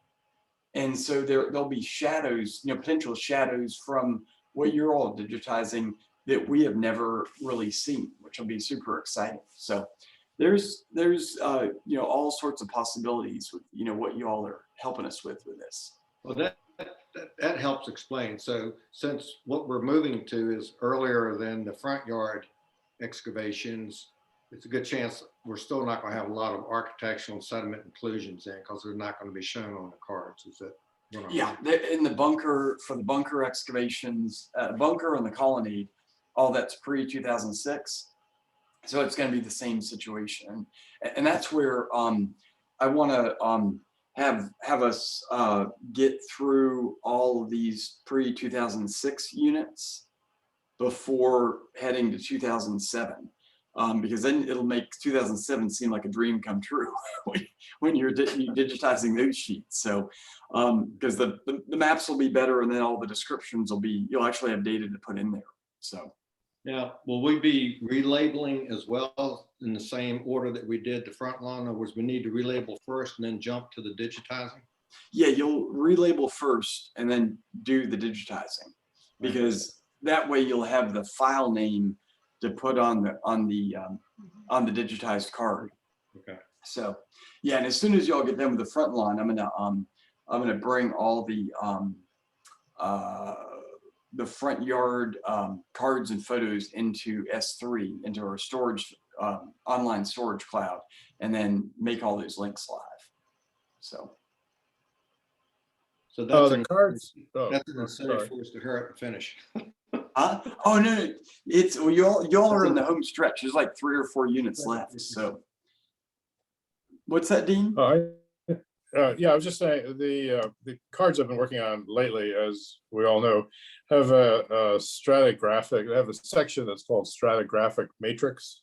And so there'll be shadows, potential shadows from what you're all digitizing that we have never really seen, which will be super exciting. So there's all sorts of possibilities with what you all are helping us with this. Well, that helps explain. So since what we're moving to is earlier than the front yard excavations, it's a good chance we're still not going to have a lot of architectural and sediment inclusions in, because they're not going to be shown on the cards. Is that? Yeah, in the bunker, for the bunker excavations, bunker and the colonnade, all that's pre-2006. So it's going to be the same situation. And that's where I want to have us get through all of these pre-2006 units before heading to 2007. Because then it'll make 2007 seem like a dream come true when you're digitizing those sheets. So, because the maps will be better, and then all the descriptions will be, you'll actually have data to put in there. So, now, will we be relabeling as well in the same order that we did the front line? In other words, we need to relabel first and then jump to the digitizing? Yeah, you'll relabel first and then do the digitizing, because that way you'll have the file name to put on the digitized card. Okay. So yeah, and as soon as y'all get done with the front line, I'm gonna bring all the front yard cards and photos into S3, into our storage online storage cloud, and then make all those links live. So that's the cards. That's an incentive for us to hurry up and finish. Oh no, it's y'all are in the home stretch. There's like 3 or 4 units left. So what's that, Dean? Yeah, I was just saying the cards I've been working on lately, as we all know, have a stratigraphic. They have a section that's called stratigraphic matrix,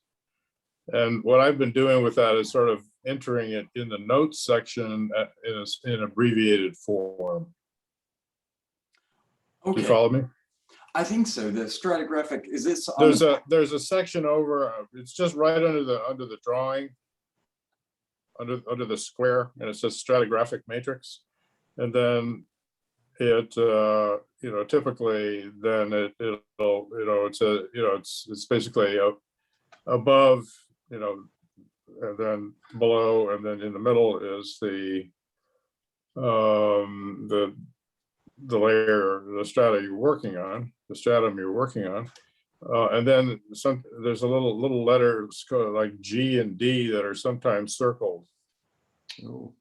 and what I've been doing with that is sort of entering it in the notes section in abbreviated form. Okay. Do you follow me? I think so. The stratigraphic, is this? on There's the- there's a section over, it's just right under the drawing. Under the square, and it says stratigraphic matrix. And then it, you know, typically then it'll, you know, it's basically above, you know, and then below, and then in the middle is the layer, the strata you're working on, the stratum you're working on. And then there's a little letters like G and D that are sometimes circled. Oh.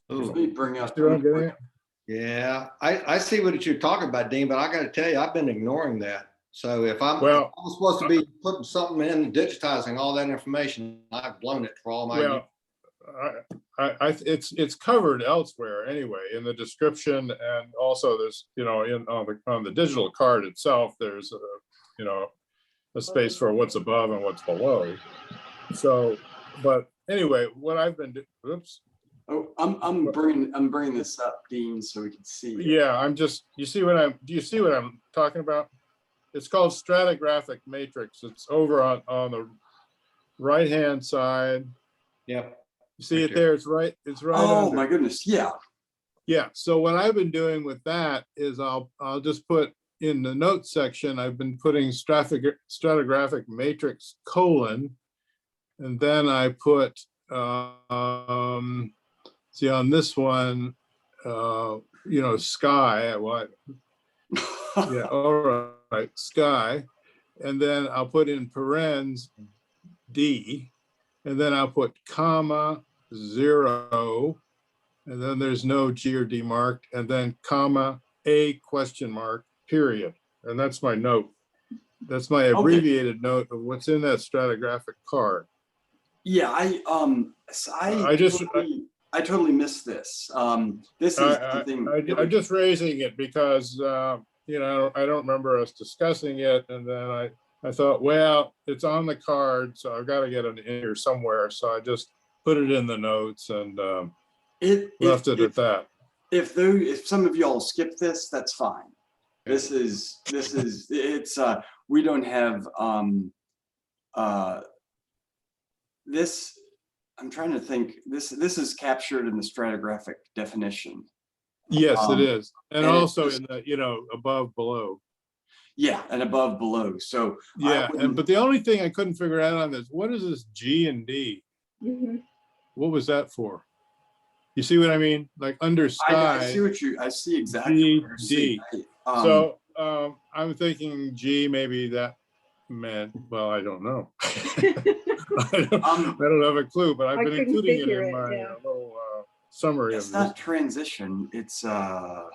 Let me bring up. See what I'm getting at? Yeah, I see what you're talking about, Dean, but I got to tell you, I've been ignoring that. So if I'm supposed to be putting something in, digitizing all that information, I've blown it for all my. Well, it's covered elsewhere anyway in the description, and also there's, you know, on the digital card itself, there's you know, a space for what's above and what's below. So, but anyway, what I've been oops. Oh, I'm bringing this up, Dean, so we can see. Yeah, do you see what I'm talking about? It's called stratigraphic matrix. It's over on the right hand side. Yep. You see Right it there? It's right. Oh under. my goodness, yeah. Yeah. So what I've been doing with that is I'll just put in the notes section, I've been putting stratigraphic matrix : and then I put see on this one, you know, sky. What? Yeah. All right, sky, and then I'll put in parens D, and then I'll put comma 0, and then there's no G or D marked, and then comma A question mark period, and that's my note. That's my abbreviated note of what's in that stratigraphic card. Yeah, I totally missed this. This is something. I'm just raising it because you know, I don't remember us discussing it, and then I thought, well, it's on the card, so I've got to get it in here somewhere. So I just put it in the notes and left it at that. If some of y'all skip this, that's fine. This is it's we don't have this. I'm trying to think. This is captured in the stratigraphic definition. Yes, it is, and also in the, you know, above, below. Yeah, and above, below. So yeah, but the only thing I couldn't figure out on this, what is this G and D? Mhm. What was that for? You see what I mean? Like under sky. I see exactly what you're saying. So I'm thinking G, maybe that meant, well, I don't know. I don't have a clue, but I've been including it in my little summary of it's this. not transition. It's I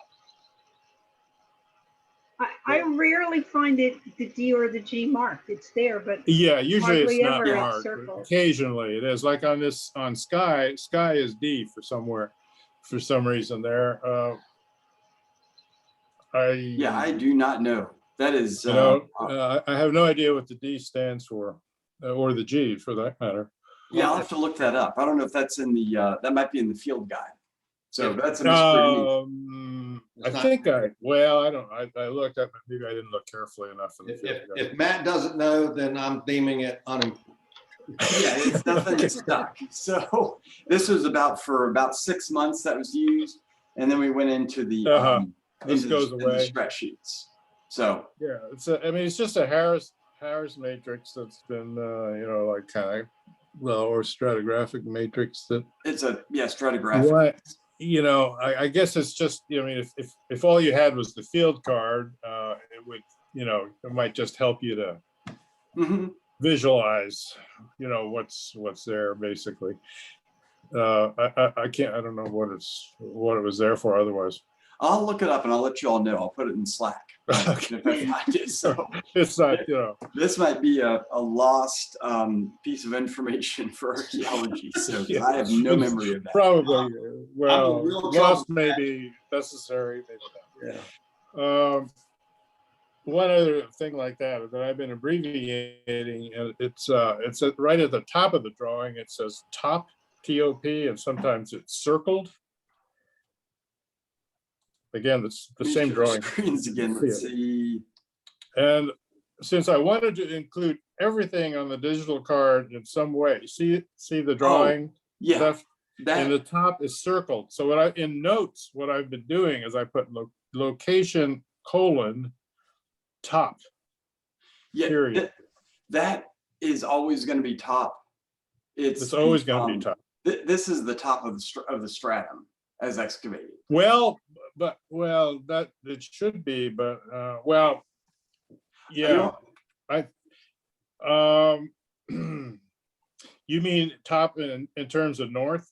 rarely find it the D or the G marked. It's there, but yeah, usually it's hardly not ever it's marked. circled. Occasionally it is, like on sky. Sky is D for some reason there. I do not know. That is, you know, I have no idea what the D stands for, or the G for that matter. yeah, I'll have to look that up. I don't know if that's in the that might be in the field guide. So that's a mystery to me. I think I looked up, maybe I didn't look carefully enough. In the field guide. If Matt doesn't know, then I'm deeming it unimportant. Yeah, it's nothing that's stuck. So this was for about 6 months that was used, and then we went into the this goes away. The spreadsheets. So yeah, I mean, it's just a Harris matrix that's been you know, like kind of, well, or stratigraphic matrix that it's a stratigraphic. What, you know, I guess it's just, you know, I mean, if all you had was the field card, it would, you know, it might just help you to visualize, you know, what's there basically. I don't know what it was there for otherwise. I'll look it up and I'll let you all know. I'll put it in Slack Okay. if I find it. So it's not, you know, this might be a lost piece of information for archaeology. So yeah, I have no memory of that. Probably, well, real lost may be necessary. Maybe not. Yeah. One other thing like that I've been abbreviating, and it's right at the top of the drawing. It says top, TOP, and sometimes it's circled. Again, it's the same drawing. Screens again. Let's see. And since I wanted to include everything on the digital card in some way, see the drawing Yeah, left, and the that, top is circled. So in notes, what I've been doing is I put location : top, yeah, period. that is always going to be top. It's always going to be top. This is the top of the stratum as excavated. Well, that it should be, but well, yeah. Um, you mean top in terms of north?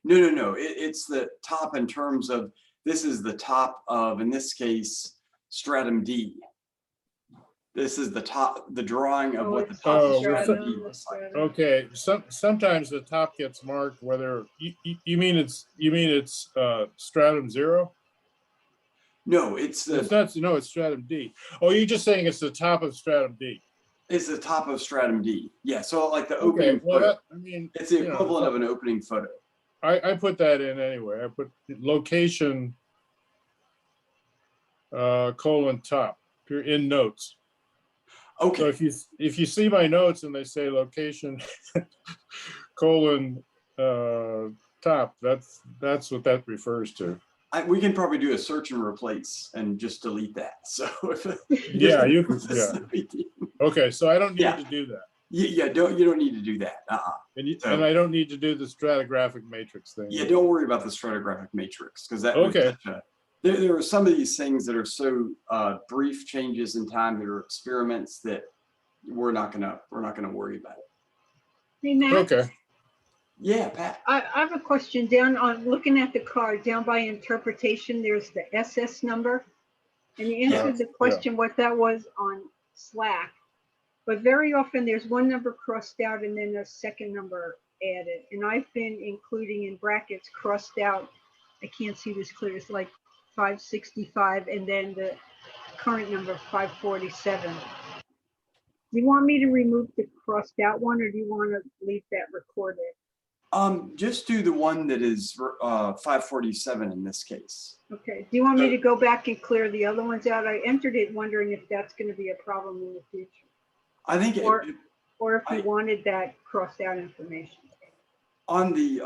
No. It's the top in terms of, this is the top of, in this case, stratum D. This is the top, the drawing of what the top of stratum D looks like. Okay, sometimes the top gets marked whether you mean it's stratum 0? No, it's It's not, no, it's stratum D. Oh, you're just saying it's the top of stratum D. It's the top of stratum D. Yeah, so like the Okay, opening well, photo. I mean, It's the you know, equivalent of an opening photo. I put that in anyway. I put location : top in notes. So Okay, if you see my notes and they say location : top, that's what that refers to. we can probably do a search and replace and just delete that. So if Yeah, you can. Yeah. Okay, so I don't need to do that. You don't need to do that. And I don't need to do the stratigraphic matrix thing. Yeah, don't worry about the stratigraphic matrix, because that okay. There are some of these things that are so brief changes in time that are experiments that we're not gonna worry about it. Hey, Matt. Okay. Yeah, Pat. I have a question. Down on looking at the card, down by interpretation, there's the SS number. And you answered the question what that was on Slack. But very often there's one number crossed out and then a second number added. And I've been including in brackets crossed out. I can't see this clear. It's like 565 and then the current number 547. Do you want me to remove the crossed out one, or do you want to leave that recorded? Just do the one that is 547 in this case. Okay. Do you want me to go back and clear the other ones out? I entered it wondering if that's going to be a problem in the future. I think or if you wanted that crossed out information. On the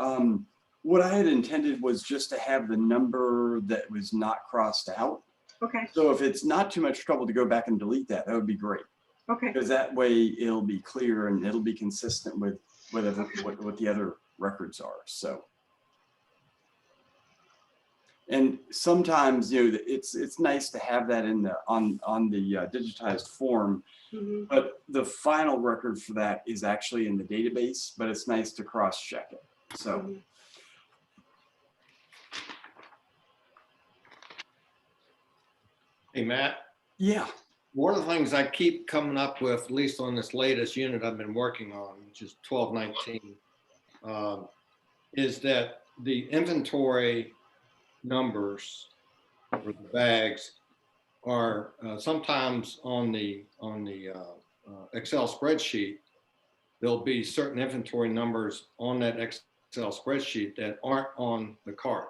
what I had intended was just to have the number that was not crossed out. Okay. So if it's not too much trouble to go back and delete that, that would be great. Okay. Because that way it'll be clear and it'll be consistent with whatever what the other records are. So, and sometimes, you know, it's nice to have that in the on the digitized form, but the final record for that is actually in the database. But it's nice to cross check it. So. Hey, Matt. Yeah. One of the things I keep coming up with, at least on this latest unit I've been working on, which is 1219, is that the inventory numbers for the bags are sometimes on the Excel spreadsheet. There'll be certain inventory numbers on that Excel spreadsheet that aren't on the card.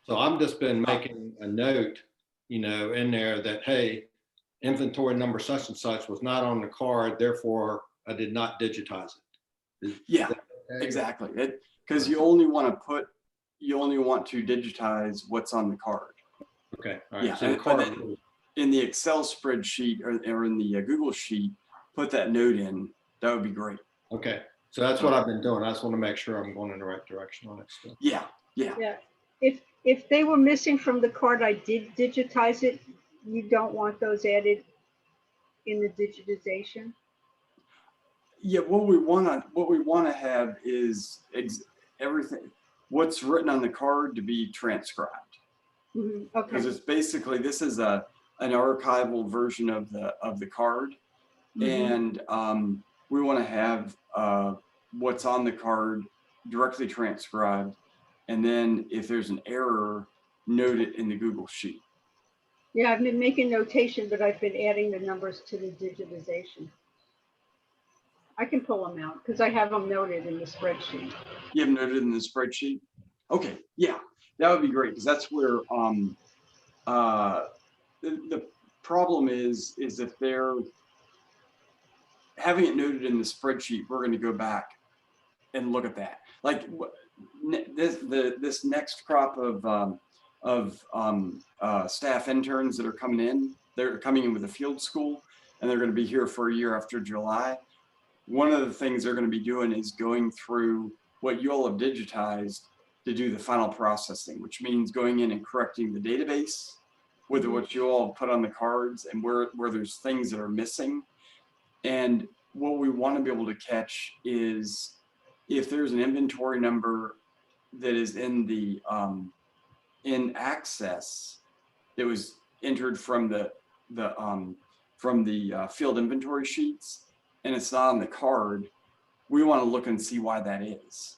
So I've just been making a note, you know, in there that, hey, inventory number such and such was not on the card, therefore I did not digitize it. Yeah, exactly. Because you only want to digitize what's on the card. Okay. All right. Yeah. So the card, in the Excel spreadsheet or in the Google sheet, put that note in. That would be great. okay. So that's what I've been doing. I just want to make sure I'm going in the right direction on it still. Yeah. If they were missing from the card, I did digitize it. You don't want those added in the digitization? Yeah, what we want to have is everything, what's written on the card to be transcribed. Okay. Because it's basically, this is an archival version of the card, and we want to have what's on the card directly transcribed, and then if there's an error, note it in the Google sheet. Yeah, I've been making notation, but I've been adding the numbers to the digitization. I can pull them out because I have them noted in the spreadsheet. You have noted in the spreadsheet? Okay, yeah, that would be great, because that's where problem is if they're having it noted in the spreadsheet, we're going to go back and look at that. Like this next crop of staff interns that are coming in, they're coming in with a field school, and they're going to be here for a year after July. One of the things they're going to be doing is going through what you all have digitized to do the final processing, which means going in and correcting the database with what you all put on the cards and where there's things that are missing. And what we want to be able to catch is if there's an inventory number that is in the in access that was entered from the field inventory sheets, and it's not on the card, we want to look and see why that is.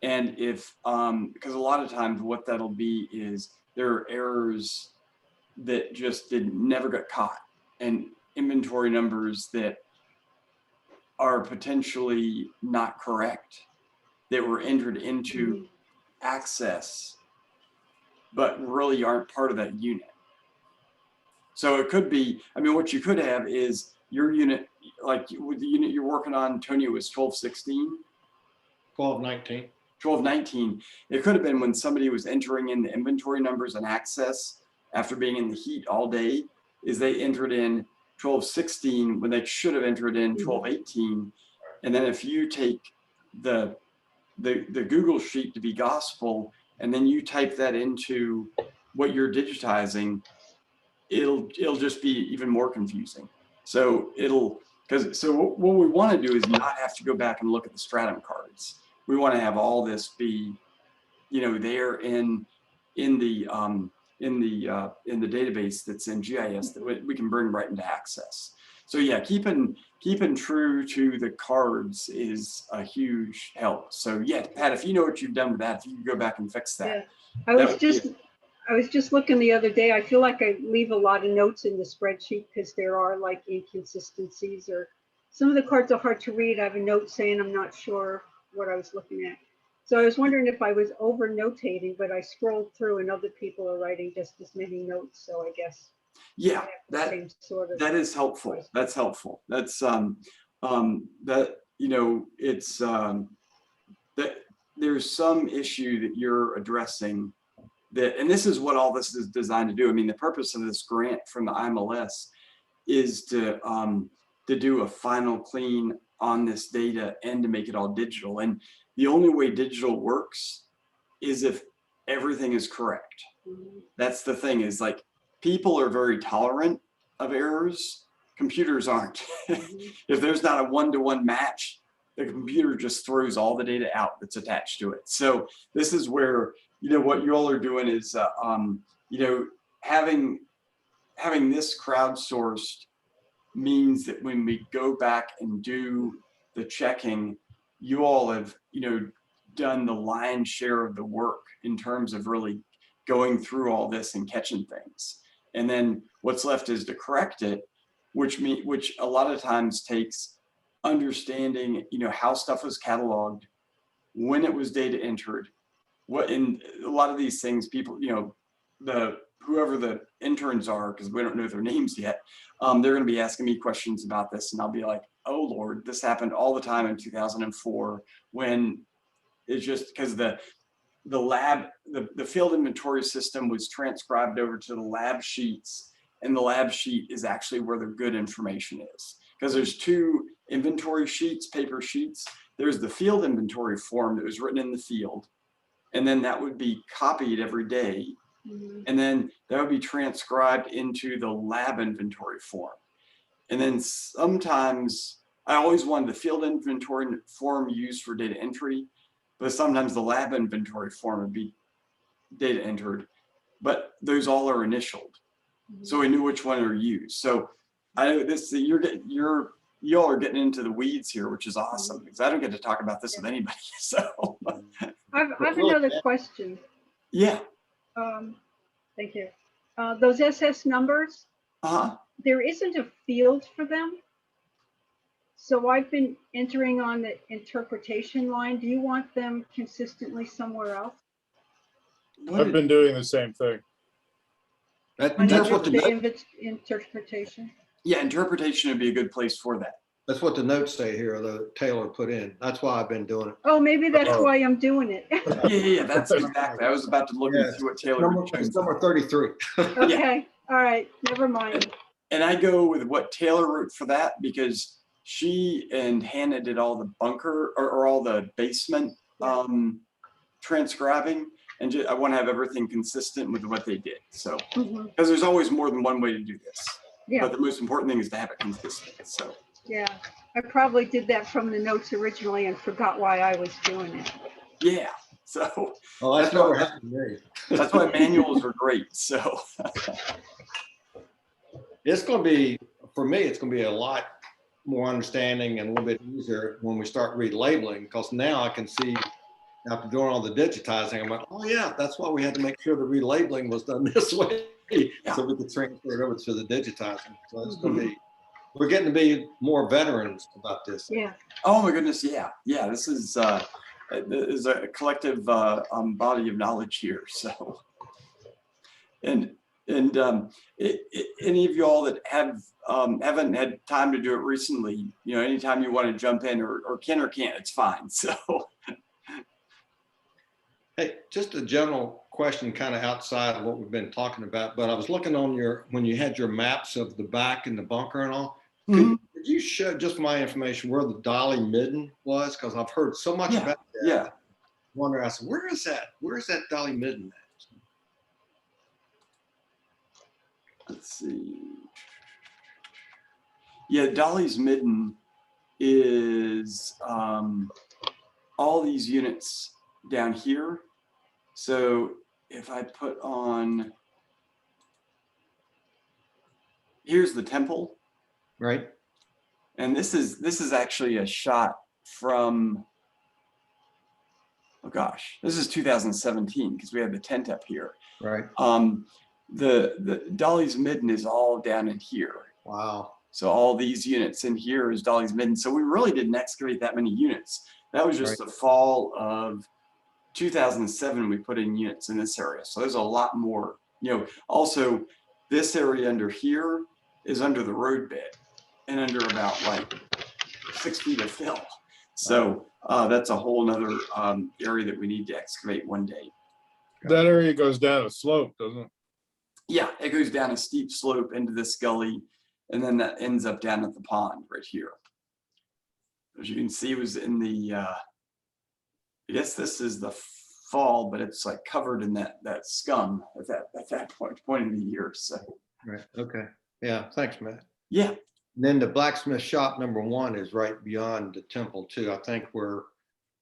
And if because a lot of times what that'll be is there are errors that just never got caught, and inventory numbers that are potentially not correct that were entered into access but really aren't part of that unit. So it could be, I mean, what you could have is your unit, like with the unit you're working on, Tony, was 1216. 1219. 1219. It could have been when somebody was entering in the inventory numbers and access after being in the heat all day, is they entered in 1216 when they should have entered in 1218. And then if you take the Google sheet to be gospel, and then you type that into what you're digitizing, it'll just be even more confusing. So what we want to do is not have to go back and look at the stratum cards. We want to have all this be, you know, there in the database that's in GIS that we can bring right into Access. So yeah, keeping true to the cards is a huge help. So yeah, Pat, if you know what you've done with that, if you could go back and fix that. Yeah. I was just looking the other day. I feel like I leave a lot of notes in the spreadsheet because there are like inconsistencies, or some of the cards are hard to read. I have a note saying I'm not sure what I was looking at. So I was wondering if I was over notating, but I scrolled through and other people are writing just as many notes. So I guess yeah, that is helpful. question. That's helpful. That's that, you know, it's that there's some issue that you're addressing that, and this is what all this is designed to do. I mean, the purpose of this grant from the IMLS is to do a final clean on this data and to make it all digital. And the only way digital works is if everything is correct. That's the thing, is like people are very tolerant of errors. Computers aren't. If there's not a one-to-one match, the computer just throws all the data out that's attached to it. So this is where, you know, what you all are doing is, you know, having this crowdsourced means that when we go back and do the checking, you all have, you know, done the lion's share of the work in terms of really going through all this and catching things. And then what's left is to correct it, which a lot of times takes understanding, you know, how stuff was cataloged, when it was data entered, what in a lot of these things, people, you know, whoever the interns are, because we don't know their names yet, they're going to be asking me questions about this, and I'll be like, oh Lord, this happened all the time in 2004, when it's just because the field inventory system was transcribed over to the lab sheets, and the lab sheet is actually where the good information is, because there's two inventory sheets, paper sheets. There's the field inventory form that was written in the field, and then that would be copied every day, and then that would be transcribed into the lab inventory form. And then sometimes, I always wanted the field inventory form used for data entry, but sometimes the lab inventory form would be data entered, but those all are initialed. So we knew which one are used. So I know this, you all are getting into the weeds here, which is awesome, because I don't get to talk about this with anybody. So I have another question. yeah. Thank you. Those SS numbers, there isn't a field for them. So I've been entering on the interpretation line. Do you want them consistently somewhere else? I've been doing the same thing. That, Under that's what the note, interpretation. Yeah, interpretation would be a good place for that. that's what the notes say here, the Taylor put in. That's why I've been doing it. Oh, maybe that's Oh. why I'm doing it. Yeah, that's exactly. I was about to look Yeah, and see what Taylor would choose. It's number 33. Okay, all right, never mind. And I go with what Taylor wrote for that because she and Hannah did all the bunker or all the basement transcribing, and I want to have everything consistent with what they did. So, because there's always more than one way to do this. Yeah. But the most important thing is to have it consistent. So. Yeah, I probably did that from the notes originally and forgot why I was doing it. Yeah. So. Oh, that's never happened to me. That's why manuals are great. So. It's going to be, for me, it's going to be a lot more understanding and a little bit easier when we start relabeling, because now I can see after doing all the digitizing, I'm like, oh yeah, that's why we had to make sure the relabeling was done this way, so we could transfer it over to the digitizing. So it's going to be, we're getting to be more veterans about this. Yeah. Oh my goodness, yeah. This is a collective body of knowledge here. So, and any of y'all that haven't had time to do it recently, anytime you want to jump in or can or can't, it's fine. So. Hey, just a general question, kind of outside of what we've been talking about, but I was looking on when you had your maps of the back and the bunker and all, could you show just my information where the Dolly Midden was? Because I've heard so much about that. Yeah. I wonder, I said, where is that? Where is that Dolly Midden at? Let's see. Yeah, Dolly's Midden is all these units down here. So if I put on, here's the temple, Right. And this is actually a shot from, oh gosh, this is 2017 because we had the tent up here. Right. The Dolly's Midden is all down in here. Wow. So all these units in here is Dolly's Midden. So we really didn't excavate that many units. That was just the fall of 2007. We put in units in this area. So there's a lot more, also this area under here is under the road bed and under about like 6 feet of fill. So that's a whole nother area that we need to excavate one day. That area goes down a slope, doesn't it? Yeah, it goes down a steep slope into this gully, and then that ends up down at the pond right here. As you can see, it was in the, I guess this is the fall, but it's like covered in that scum at that point in the year. So. Right. Okay. Yeah. Thanks, Matt. Yeah. And then the blacksmith shop #1 is right beyond the temple too. I think where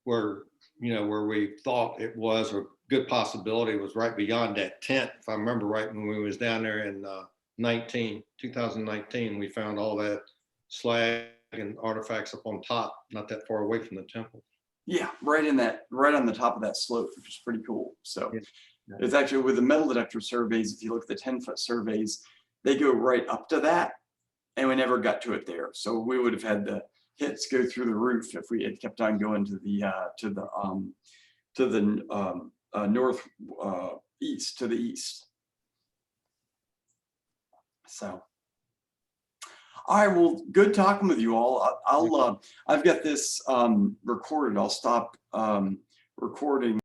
we thought it was, or good possibility was right beyond that tent. If I remember right, when we was down there in 2019, we found all that slag and artifacts up on top, not that far away from the temple. Yeah, right on the top of that slope, which is pretty cool. So it's actually with the metal detector surveys, if you look at the 10-foot surveys, they go right up to that, and we never got to it there. So we would have had the hits go through the roof if we had kept on going to the north east, to the east. So, all right, well, good talking with you all. I've got this recorded. I'll stop recording.